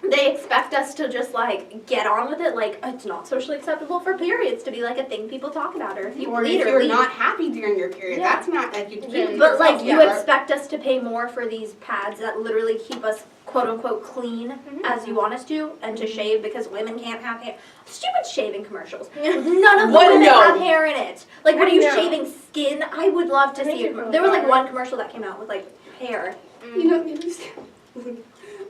They expect us to just like get on with it. Like it's not socially acceptable for periods to be like a thing people talk about, or if you Or bleed if or you're bleed. not happy during your period, Yeah. that's not like you keep it to But like yourself. you Yeah. expect us to pay more for these pads that literally keep us quote unquote clean as you want us to, and to shave because women can't have hair. Stupid shaving commercials. None of the What? women No. have hair in it. Like what are you I know. shaving skin? I would love to I think see you're it. probably There was like right. one commercial that came out with like hair. You know,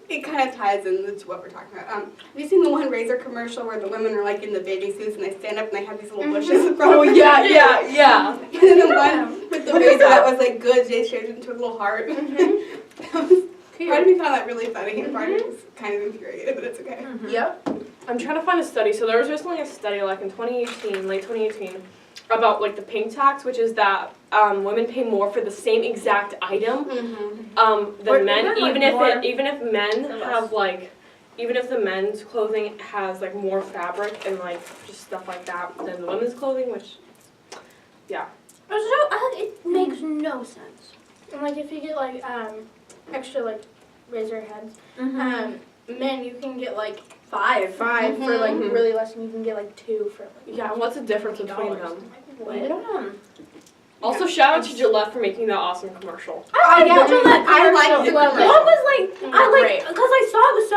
it kind of ties into what we're talking about. Have you seen the one razor commercial where the women are like in the baby suits and they stand up and they have these little bushes in front of them? yeah. And then the one with the What is razor that? that was like good, they shaved it into a little heart. Part of me found that really funny and part of me was kind of infuriated, but it's okay. Yep. I'm trying to find a study. So there was recently a study, like in 2018, late 2018, about like the pink tax, which is that women pay more for the same exact item Mm-hmm. than men, Women, like, even if more even if men than have like, even if the men's clothing has like more fabric and like just stuff like that than the women's clothing, which, yeah. It makes no sense. And like if you get like extra like razor heads, Mm-hmm. men you can get like 5. 5 for like Mhm. really less, and you can get like 2 for like Yeah, what's the difference between $8. them? What? Also, shout out to Gillette for making that awesome commercial. I yeah, like Gillette. I like so it. love One was like, I like, because I saw it was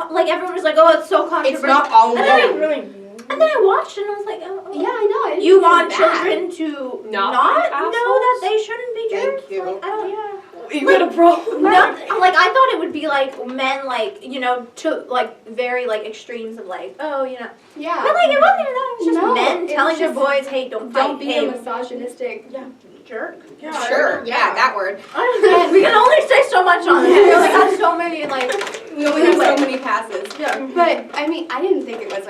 so, like everyone was like, oh, it's so controversial. It's not all And then I men. really. And then I watched it and I was like, oh. Yeah, I know. I didn't You think it was want bad. children to Not not be know assholes? that they shouldn't be Thank jerks? you. Like, I don't, You got a problem? No, like I thought it would be like men, like you know, to like very like extremes of like, oh, you know. Yeah. But like it wasn't even that. It was just No, men it's telling their just- boys, hey, don't fight. Don't be hey. a misogynistic jerk. Sure, yeah, that word. We can only say so much on it. We only got so many like. We only have so many passes. Yeah. But, I mean, I didn't think it was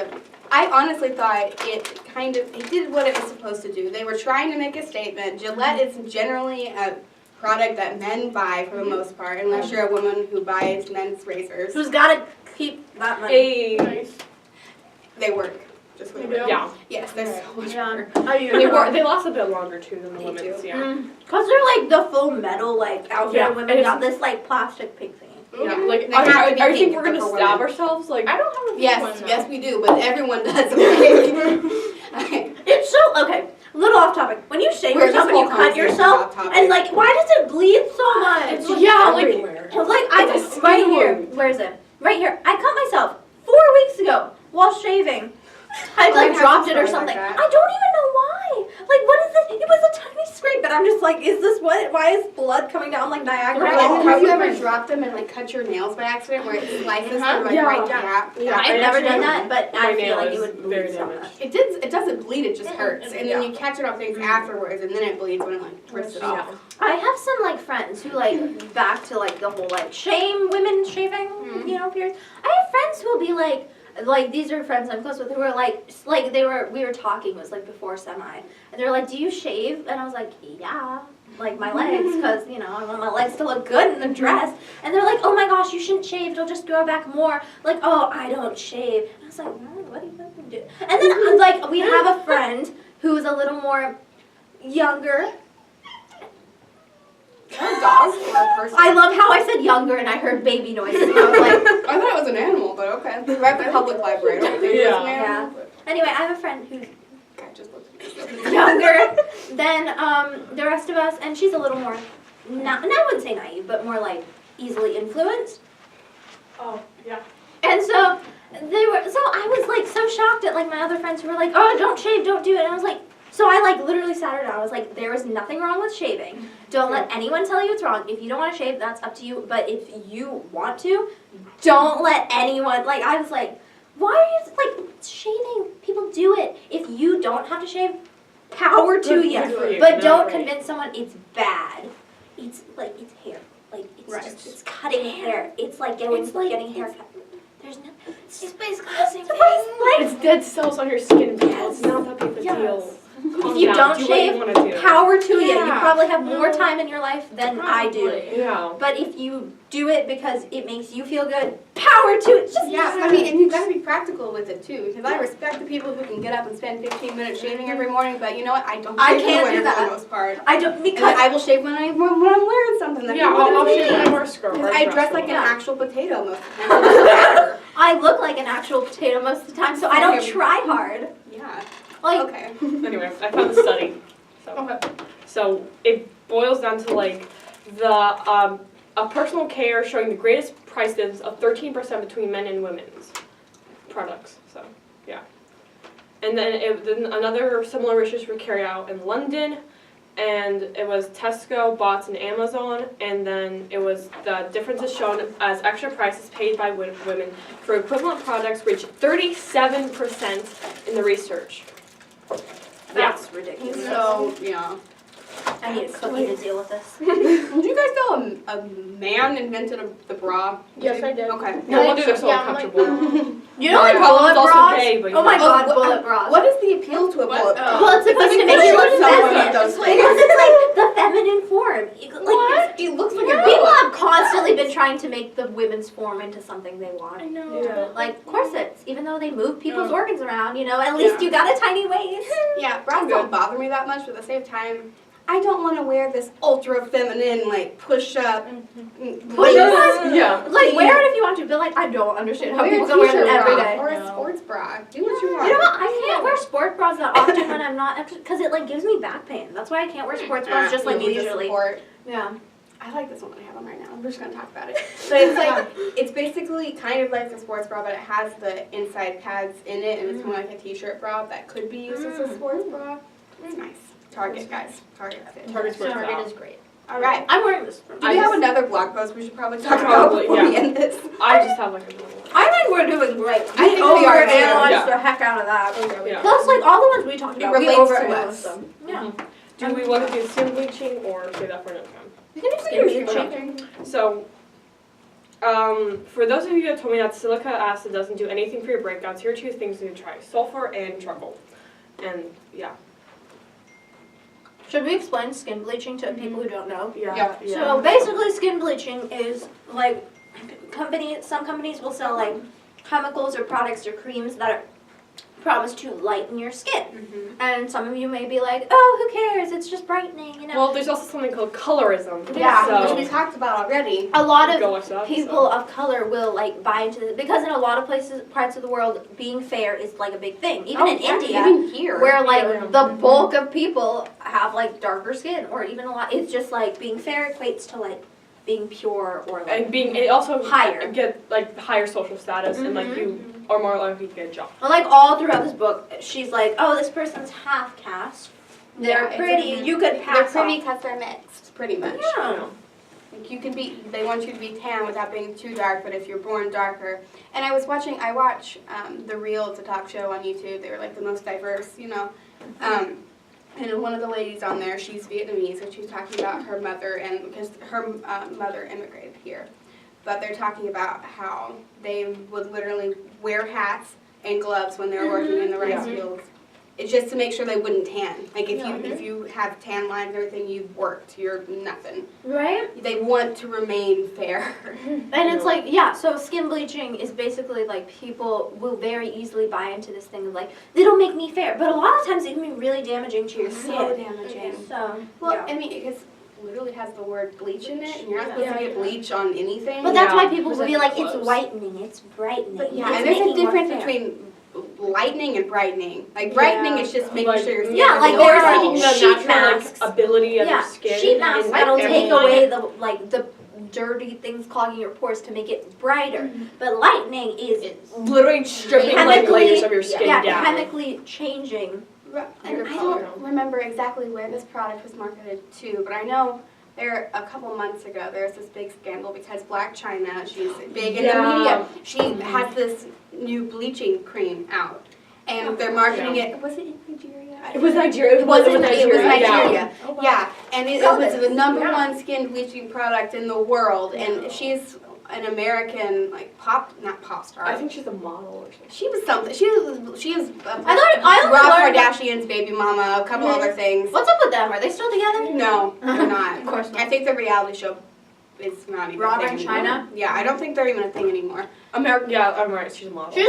I honestly thought it did what it was supposed to do. They were trying to make a statement. Gillette is generally a product that men buy for the most part, unless you're a woman who buys men's razors. Who's got to keep that money? Hey. They work. Just They with do? Yeah. Yes, there's so much Yeah. work. They last a bit longer too than the They women's. do. Yeah. Cause they're like the full metal like outfit. Yeah, And women and it's- got this like plastic pig thing. Yeah. Mhm. Like, They have to are be you think pink we're gonna for stab women. ourselves? Like, I don't have a Yes, yes we do, but everyone does. Okay. It's so okay. A little off topic. When you shave We're yourself just and you all cut conversating yourself, about topics. and like, why does it bleed so much? It's like Yeah, like- everywhere. It's like I It's a just right skin here. wound. Where is it? Right here. I cut myself 4 weeks ago while shaving. I Oh, like I have dropped it or scars like something. that. I don't even know why. Like, what is it? It was a tiny scrape, but I'm just like, is this what? Why is blood coming down like Niagara Right, Falls? have you ever dropped them and like cut your nails by accident where it slices through like Yeah. right gap? Yeah. I've never done that, but My I feel nail like is it would very bleed so damaged. much. It doesn't bleed, it just hurts. And then you catch it on things afterwards and then it bleeds when it like rips it off. I have some like friends who like back to like the whole like shame women shaving, you know, periods. I have friends who will be like these are friends I'm close with who were like we were talking, it was like before semi, and they were like, do you shave? And I was like, yeah, like my legs, because you know I want my legs to look good in the dress. And they're like, oh my gosh, you shouldn't shave, it'll just grow back more. Like, oh, I don't shave. And I was like, what do you fucking do? And then like we have a friend who's a little more younger. Or a dog or a person. I love how I said younger and I heard baby noises. And I was like, I thought it was an animal, but okay. We're at the public library. I don't think it was an Yeah. animal. but- anyway, I have a friend who's God, just looked at me. younger than the rest of us, and she's a little more, and I wouldn't say naive, but more like easily influenced. Oh, yeah. And so I was like so shocked at like my other friends who were like, oh, don't shave, don't do it. And I was like, so I like literally sat her down. I was like, there is nothing wrong with shaving. Don't let anyone tell you it's wrong. If you don't want to shave, that's up to you. But if you want to, don't let anyone, like I was like, why are you, like, shaving? People do it. If you don't have to shave, power to Good you. for you. But No, don't right. convince someone it's bad. It's like, it's hair. Like, it's Right. just, it's cutting hair. It's like getting a haircut. There's no, it's just basically the same thing. It's dead cells on your skin. It's not that big of a Yes. deal. If you don't do shave, what you want to do. power to you. You Yeah. probably have more time in your life than I do. Probably. Yeah. But if you do it because it makes you feel good, power to it. Just Yeah, I mean, and you've got to be practical with it too, because I respect the people who can get up and spend 15 minutes shaving every morning, but you know what? I don't I shave can't anyway do that. for the most part. I don't, And because I will shave when I'm wearing something that Yeah, people I'll don't shave see. when I wear a skirt. Because or a I dress dress or like an whatever. actual potato most of the time. It doesn't matter. I look like an actual potato most of the time, so I don't try hard. Yeah. Like, Okay. Anyway, I found the study. So it boils down to like the a personal care showing the greatest price difference of 13% between men and women's products. So yeah, and then another similar research was carried out in London, and it was Tesco, Bots, and Amazon, and then it was the differences shown as extra prices paid by women for equivalent products reached 37% in the research. that's ridiculous. So, yeah. I need a cookie to deal with this. Did you guys know a man invented the bra? Yes, I did. Okay. No wonder they're so Yeah, I'm like, uncomfortable. You know, like Yeah, bullet it's also bras? gay, but you Oh my know. god, what- bullet bras. What is the appeal to a bullet bra? Well, it's supposed to make you look feminine. those Because it's like the feminine form. Like, It looks like a people boa. have constantly been trying to make the women's form into something they want. I know. Yeah. Like corsets, even though they move people's Oh. organs around, you know, at least Yeah. you got a tiny waist. Yeah, bras don't bother me that much, but at the same time, I don't want to wear this ultra feminine, like push up. Push up? Yeah. Like, wear it if you want to, but like, I don't understand how Wear people a can wear them t-shirt every bra day. or a No. sports bra. Do what you want. You know what? I can't wear sport bras that often when I'm not, because it like gives me back pain. That's why I can't wear sports bras just like You need the leisurely. support. Yeah. I like this one that I have on right now. We're just gonna talk about it. So it's like it's basically kind of like a sports bra, but it has the inside pads in it, and it's kind of like a t-shirt bra that could be used as a sports bra. It's nice. Target, guys. Target's good. Target's worth Target out. is great. All right. I'm wearing this. Do we have another blog post we should probably talk about Probably, before we yeah. end this? I just have like a little. I think we're doing great. I think we are, too. overanalyzed Yeah. the heck out of that. Yeah. Plus, like all the ones we talked It about, we relates to overanalyzed us. them. Yeah. Do we want to do skin bleaching or say that for another time? We can do skin bleaching. So, for those of you that told me that silica acid doesn't do anything for your breakouts, here are 2 things you need to try: sulfur and charcoal. And yeah. Should we explain skin bleaching to people who don't know? Yeah. So basically, skin bleaching is like some companies will sell like chemicals or products or creams that are promised to lighten your skin. And some of you may be like, oh, who cares? It's just brightening, you know. Well, there's also something called colorism. Yeah, So, Which we talked about already. a lot go of watch that, people of color will like buy into this because in a lot of parts of the world, being fair is like a big thing. Even in India, Even here. where like Yeah. the bulk of people have like darker skin, or even a lot. It's just like being fair equates to like being pure or like. And it also Higher. get like higher social status and like you are more likely to get a job. And like all throughout this book, she's like, oh, this person's half caste. They're Yeah, pretty. You could They're pass pretty off. because they're mixed, pretty much. Yeah. Like you can be, they want you to be tan without being too dark, but if you're born darker. And I watch The Real, it's a talk show on YouTube. They were like the most diverse, you know. And one of the ladies on there, she's Vietnamese, and she's talking about her mother, and because her mother immigrated here. But they're talking about how they would literally wear hats and gloves when they were working in the rice fields. It's just to make sure they wouldn't tan. Like if you have tan lines and everything, you've worked. You're nothing. Right? They want to remain fair. And it's like, yeah, so skin bleaching is basically like people will very easily buy into this thing of like, it'll make me fair. But a lot of times it can be really damaging to your So skin. damaging. So, Well, yeah. I mean, it literally has the word bleach in it, and you're not supposed to get bleach on anything. But that's Yeah. why people will be like, it's Close. whitening, it's brightening. But yeah, it's and there's a making more difference fair. between lightening and brightening. Like brightening is just making Like- sure your skin Yeah, is like overall. there's taking the sheet natural masks. ability of Yeah, your skin. sheet masks and that'll everything. take away the dirty things clogging your pores to make it brighter. But lightening is literally stripping like chemically- layers of your skin down. chemically changing. And I don't remember exactly where this product was marketed to, but I know there a couple months ago there was this big scandal because Black China, she's big in the media. She has this new bleaching cream out, and they're marketing it. Was it in Nigeria? It was Nigeria. It was Nigeria. Yeah. Yeah, and it was the number one skin bleaching product in the world, and she's an American not pop star. I think she's a model or something. She was something. She is I only Rob learned- Kardashian's baby mama, a couple other things. What's up with them? Are they still together? No, they're not. Of course not. I think the reality show is not even Rob a thing and anymore. China? Yeah, I don't think they're even a thing anymore. Yeah, I'm right. She's a model. She's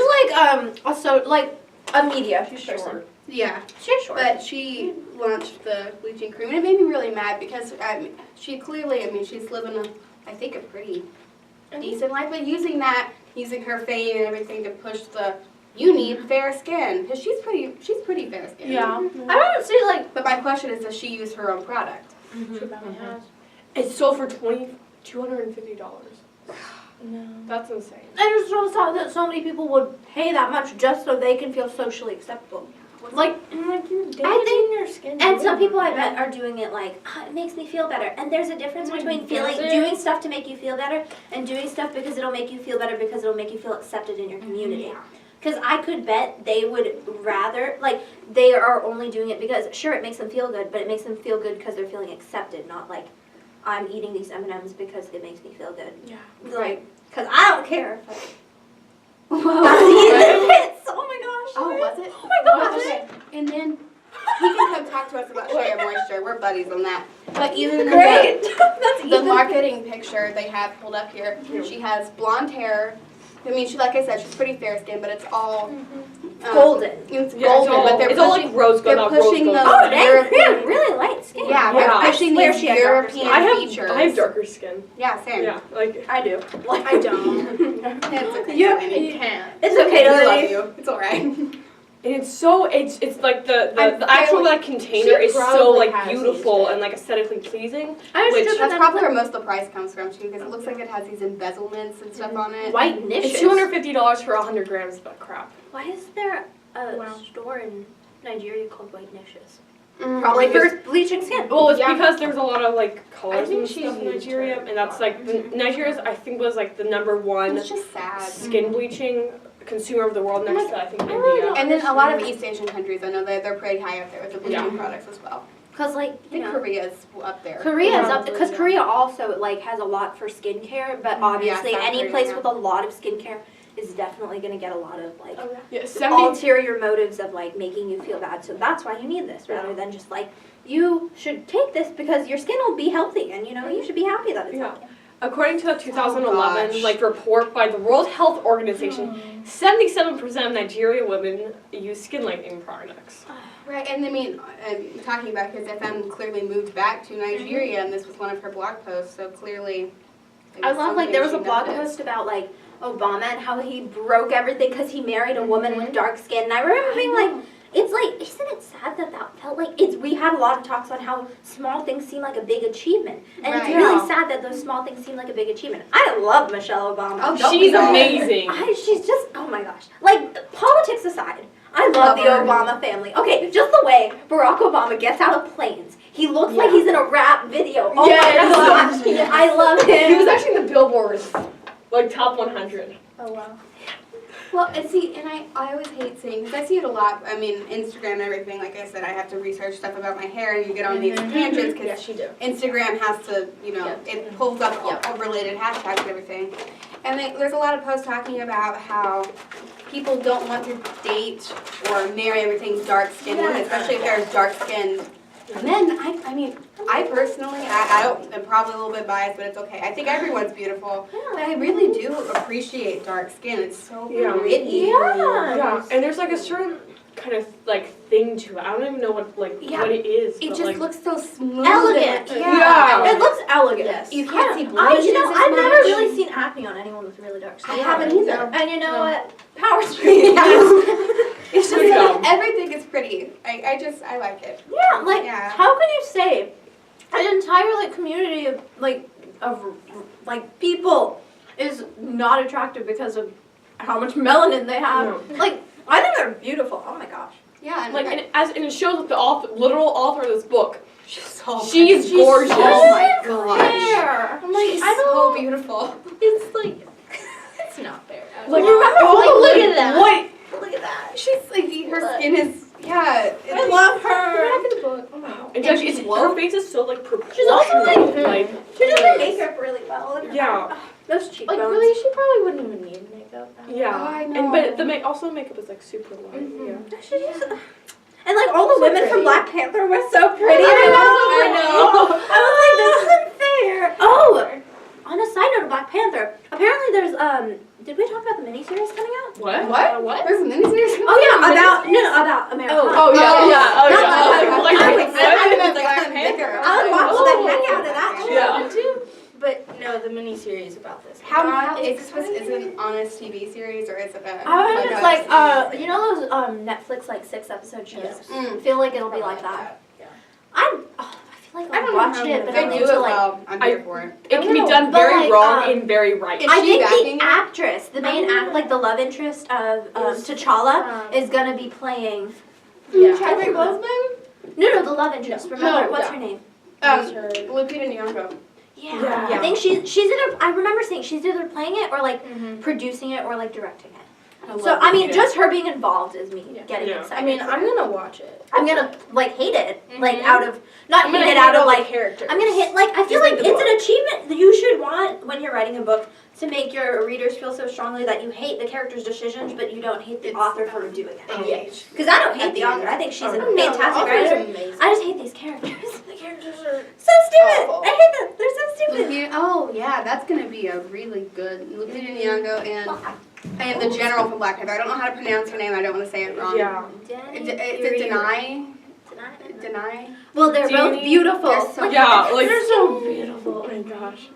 like a media person. Yeah, She's short. but she launched the bleaching cream, and it made me really mad because she clearly, she's living a pretty decent life, but using her fame and everything to push you need fair skin, because she's pretty fair skin. Yeah. I don't see like. But my question is, does she use her own product? It's sold for $250. No. That's insane. I just don't know that so many people would pay that much just so they can feel socially acceptable. Like, And like you're damaging I think- your skin. and some people I bet are doing it like, it makes me feel better. And there's a difference between doing stuff to make you feel better and doing stuff because it'll make you feel better because it'll make you feel accepted in your community. Because I could bet they would rather, they are only doing it because, sure, it makes them feel good, but it makes them feel good because they're feeling accepted, not like, I'm eating these M&Ms because it makes me feel good. Yeah. Like, because I don't care. Whoa. Oh my gosh. Oh, was it? Oh my gosh. Okay. And then he can come talk to us about Shea Moisture. We're buddies on that. But even Great. That's the even. marketing picture they have pulled up here, she has blonde hair. Like I said, she's pretty fair skin, but it's all Golden. It's Yeah, golden, but it's they're all pushing. like rose gold, They're not rose pushing gold. those Oh, dang, European. really light skin. Yeah, Yeah. they're pushing Where these she had darker European skin. features. I have darker skin. Yeah, same. Yeah, like I do. I don't. It's okay. You- Lenny. You can't. It's okay We to love leave. you. It's alright. and it's like the I'm actual fairly- container she is so probably like has beautiful used it. and like aesthetically pleasing. I Which- just That's probably where most of the price comes from too, because it looks like it has these embezzlements and stuff on it. white niches. It's $250 for 100 grams, but crap. Why is there a Wow. store in Nigeria called White Niches? Probably for bleaching skin. Well, it's Yeah. because there's a lot of like colors think and she's stuff in used Nigeria, her and that's like Nigeria's I think was like the number one It's just sad. skin bleaching consumer of the world next to I think I really India. don't- And then a lot of East Asian countries, I know they're pretty high up there with the bleaching products as well. Because like, I you think know, Korea's up there. Korea is up Probably, because yeah. Korea also like has a lot for skincare, but obviously South any Korea, place yeah. with a lot of skincare is definitely going to get a lot of like Yeah, 70 ulterior motives of like making you feel bad. So that's why you need this rather than just like you should take this because your skin will be healthy and you know you should be happy that it's Yeah. healthy. According to a 2011 gosh. like report by the World Health Organization, 77% of Nigerian women use skin lightening products. Right, and I mean, talking about his FM clearly moved back to Nigeria, and this was one of her blog posts, so clearly. it I was love like there was a something she blog noticed. post about like Obama and how he broke everything because he married a woman with dark skin. And I remember being like, it's like, isn't it sad that that felt like it's? We had a lot of talks on how small things seem like a big achievement, and it's Right. really Yeah. sad that those small things seem like a big achievement. I love Michelle Obama. Oh, don't She's we all? amazing. She's just, oh my gosh. Like, politics aside, I love the Love her. Obama family. Okay, just the way Barack Obama gets out of planes. He looks like he's in a rap video. Oh Yes. my gosh. I love him. He was actually in the Billboard's like top 100. Oh wow. Well, and see, and I always hate seeing, because I see it a lot, I mean, Instagram and everything, like I said, I have to research stuff about my hair, and you get on these tangents, because Yes, you do. Instagram has to, you know, it pulls up all related hashtags and everything. And there's a lot of posts talking about how people don't want to date or marry everything dark-skinned women, especially if they're dark-skinned men. I mean, I personally, I'm probably a little bit biased, but it's okay. I think everyone's beautiful, but I really do appreciate dark skin. It's so Yeah. pretty. Yeah, and there's like a certain kind of like thing to it. I don't even know what what it is. It but, just like, looks so smooth. Elegant. And, Yeah. It looks elegant. Yes. You can't see I, blemishes you know, as I've never much. really seen acne on anyone with really dark skin. I haven't either. And you know what? Power street. It's just Good job. everything is pretty. I like it. Yeah, like Yeah. how can you say an entire like community of like people is not attractive because of how much melanin they have? No. Like I think they're beautiful. Oh my gosh. Yeah, and like and it shows that the literal author of this book. she's so She's gorgeous. Oh my gosh. Fair. I'm like She's I so don't. beautiful. It's like It's not fair. Like remember oh, look like, at that. What? Look at that. She's like her skin is I love her. Back in the book. Oh my. And And she's she's her face is so like proportionate. She's also, like, like She does her makeup really well. And Yeah. Those cheekbones. Like really, she probably wouldn't even need makeup. yeah. Oh, I And but know. also the makeup is like super light. Yeah. She just, and like all the women from pretty. Black Panther were so pretty. I know. I was like, this isn't fair. Oh, on a side note of Black Panther, apparently there's did we talk about the miniseries coming out? What? What? There's a miniseries? Oh yeah, about Americanah. Oh yeah, yeah. Oh Not yeah. Black Like, Panther. what? I would watch the heck out of that. Yeah. too. But no, the miniseries about this. How is this an honest TV series or is it a? I was a- just like, you know those Netflix like 6-episode shows? Yes. I feel like it'll be like that. Yeah. I feel like I I'll don't watch know. it, but They I'm do into it like. well. I'm here for it. It can be done But, very like, wrong and very right. Is I she think backing the it? actress, the main like the love interest of T'Challa, is gonna be playing. Yeah. Chadwick Boseman? No, the love interest. Remember, No, what's yeah. her name? Lupita Nyong'o. Yeah. Yeah. I think she's either. I remember saying she's either playing it or like producing it or like directing it. So I mean, just her being involved is me getting Yeah. excited. I mean, I'm gonna watch it. I'm gonna like hate it, like out of not hate it out of like. characters. I'm gonna hit like I feel Just like like the it's an achievement that you should want when you're writing a book to make your readers feel so strongly that you hate the character's decisions, but you don't hate the author for doing it. Yes. Because I don't hate the author. I think she's a fantastic writer. Amazing. I just hate these characters. The characters are So stupid. awful. I hate them. They're so stupid. Oh yeah, that's gonna be a really good Lupita Nyong'o and the general from Black Panther. I don't know how to pronounce her name. I don't want to say it wrong. Yeah. Is it Deny? Well, they're both beautiful. They're so Yeah, like they're so beautiful. Oh my gosh.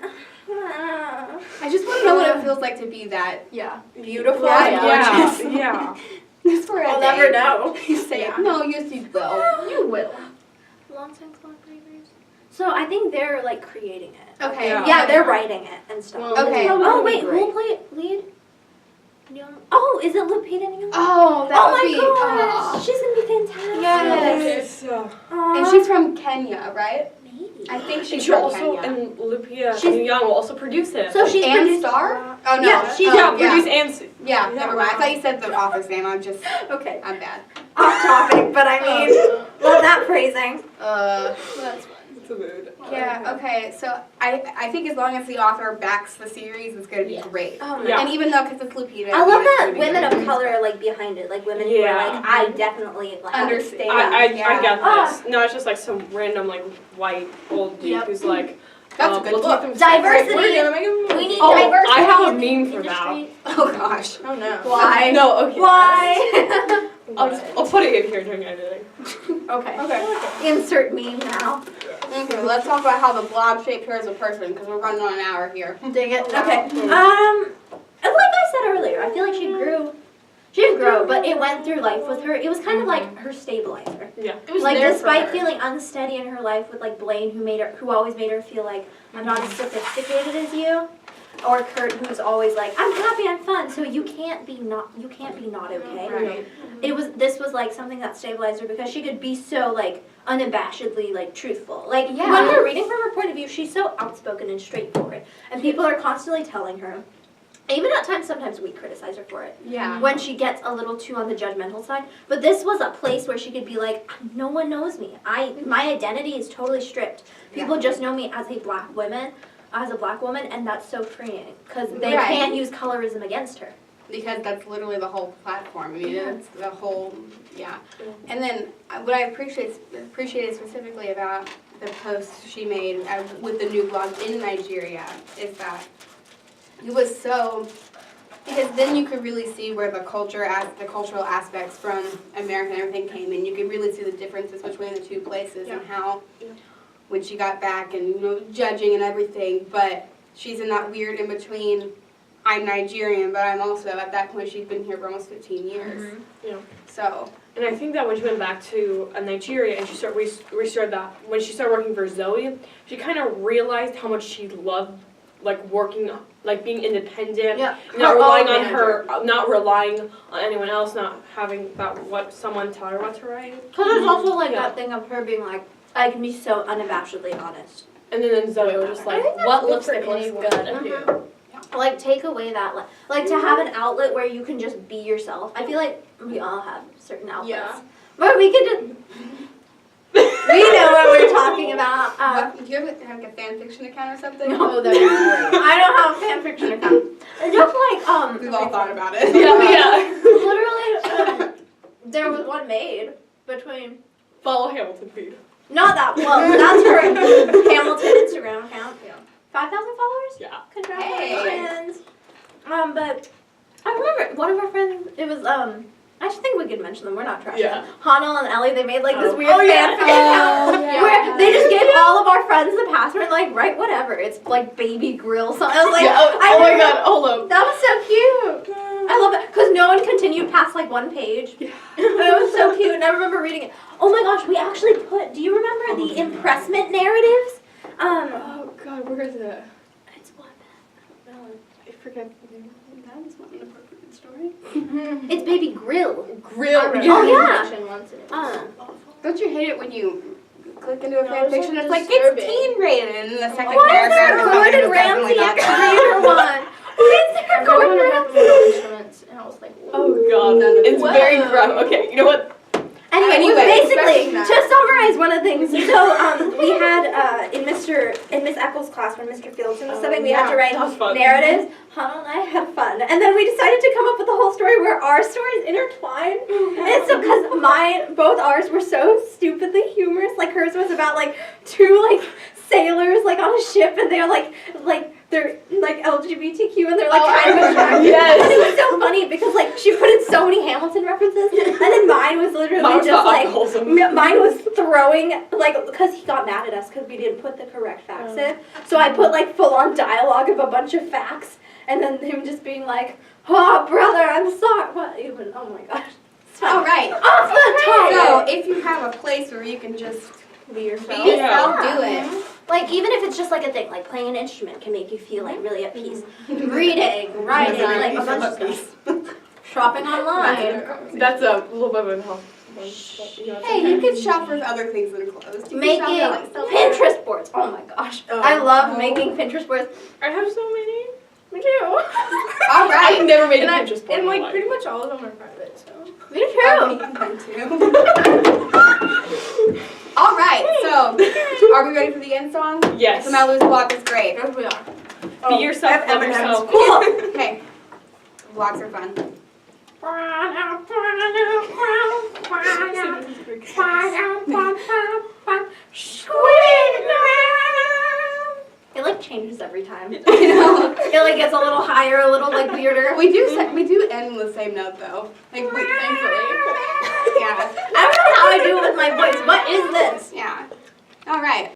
I just want to know what it feels like to be that Yeah. beautiful. Yeah, gorgeous. yeah. Just for a I'll day. never know. You say it. No, yes you will. You will. Long-time collaborators. So I think they're like creating it. Okay. Yeah. Yeah, they're writing it and stuff. Well, Okay. Probably Oh be wait, great. who'll play lead? Oh, is it Lupita Nyong'o? Oh, that Oh would my be. gosh, she's gonna be fantastic. Yes. Aw. And she's from Kenya, right? maybe. I think And she's she from also, Kenya. and Lupita She's- Nyong'o will also produce it. So she's and produced- star? Oh no. Yeah, she's- yeah, Oh, produce and Yeah, never mind. I thought you said the author's name. Okay. I'm bad. Off topic, but I mean, love that phrasing. That's fun. it's a mood. Yeah, okay, so I think as long as the author backs the series, it's gonna be Yes. great. Oh my Yeah. And even though, because it's Lupita. I love it's that gonna be women good. of color are like behind it, like women who are Yeah. like, I definitely like Understand. I Yeah. get Ah. this. No, it's just like some random like white old dude Yep. who's like. That's a good let's book. make them Diversity. We're gonna make them. We need Oh, diversity. I have a in the meme for that. industry. Oh gosh. Oh no. Why? No, okay. Why? I'll put it in here during editing. okay. Okay. Insert meme now. Okay, let's talk about how the blob shaped her as a person, because we're running on an hour here. Dig it. Okay. Like I said earlier, I feel like she grew. She didn't grow, but it went through life with her. It was kind of like her stabilizer. Yeah. It was Like there for despite her. feeling unsteady in her life with like Blaine, who always made her feel like I'm not as sophisticated as you, or Kurt, who's always like I'm happy, I'm fun, so you can't be not okay. Right. This was like something that stabilized her because she could be so like unabashedly like truthful. Like Yeah. when we're reading from her point of view, she's so outspoken and straightforward, and people are constantly telling her. Even at times, sometimes we criticize her for it. Yeah. When she gets a little too on the judgmental side. But this was a place where she could be like, no one knows me. My identity is totally stripped. People just know me as a black woman, and that's so freeing because they Right. can't use colorism against her. Because that's literally the whole platform. I mean, it's the whole, yeah. And then what I appreciated specifically about the post she made with the new blog in Nigeria is that it was so, because then you could really see where the cultural aspects from America and everything came in. You could really see the differences between the two places and how, when she got back and, judging and everything, but she's in that weird in between. I'm Nigerian, but I'm also, at that point, she'd been here for almost 15 years. Yeah. So. And I think that when she went back to Nigeria and she restarted that, when she started working for Zoe, she kind of realized how much she loved, like, working, like, being independent, Yeah. not Her relying own on not relying on anyone else, not having someone tell her what to write. Because there's also like Yeah. that thing of her being like, I can be so unabashedly honest. And then Zoe was just like, what lipstick looks good? Mhm. Like take away that like to have an outlet where you can just be yourself. I feel like we all have certain outlets. Yeah. But we can just we know what we're talking about. Do you have like a fan fiction account or something? Oh, that'd be great. I don't have a fan fiction account. And just like We've all thought about it. literally there was one made between Follow Hamilton feed. not that well, that's her Hamilton Instagram account. Yeah. 5,000 followers? Yeah. Congratulations. But I remember one of our friends, it was, I just think we could mention them, we're not trashing Yeah. them. Hanel and Ellie, they made like this Oh. weird Oh, yeah. fan fiction account yeah. where they just gave all of our friends the password, like, write whatever. It's like baby grill something. I was like, oh my god, hold up. that was so cute. I love it, because no one continued past like one page. Yeah. It was so cute, and I remember reading it. Oh my gosh, we actually do you remember the impressment narratives? Oh god, where is it? It's one. I forget. That was not an appropriate story. It's baby grill. Grill. Oh, yeah. Fiction once and it was Don't you hate it when you click into a No, fan it's so fiction? It's like, disturbing. it's teen rated, and in the second Why is paragraph, there it's something Gordon that's definitely Ramsay not at that. Creator One? Why is there I'm going Gordon to Ramsay? musical instruments, and I was like, whoa. Oh god, None of it's it. very Whoa. gross. Okay, you know what? Anyway, basically, especially that. to summarize one of the things, so we had in Miss Eccles' class when Mr. Fieldson was subbing, we had to write That was fun. narratives. Hannah and I had fun, and then we decided to come up with a whole story where our stories intertwined. And so, because both ours were so stupidly humorous, like hers was about like two like sailors like on a ship, and they're like they're like LGBTQ, and they're like kind of attractive. Yes. And it was so funny because like she put in so many Hamilton references, and then mine was literally Mine was just about like alcoholism. mine was throwing like because he got mad at us because we didn't put the correct facts in. So I put like full on dialogue of a bunch of facts, and then him just being like, "Oh brother, I'm sorry." What even? Oh my gosh. All right. Off the top. So, if you have a place where you can just Be yourself. be yourself, do it. Like even if it's just like a thing, like playing an instrument can make you feel like really at peace. Reading, writing, like a bunch of stuff. shopping online. That's a little bit of a health. Hey, you can shop for other things than clothes. You can Making shop for, like, self- Pinterest boards. Oh my gosh. Oh. I love making Pinterest boards. I have so many. Me too. All I've right. never made a And, Pinterest board. and in my like life. pretty much all of them are private, so. Me too. All right. So, are we ready for the end song? Yes. Ifemelu's vlog is great. Yes, we are. Be yourself, love yourself. Cool. Okay. Vlogs are fun. It like changes every time. I know. It like gets a little higher, a little like weirder. We do end with the same note though. Like we thankfully. Yeah. I don't know how I do it with my voice. What is this? Yeah. All right.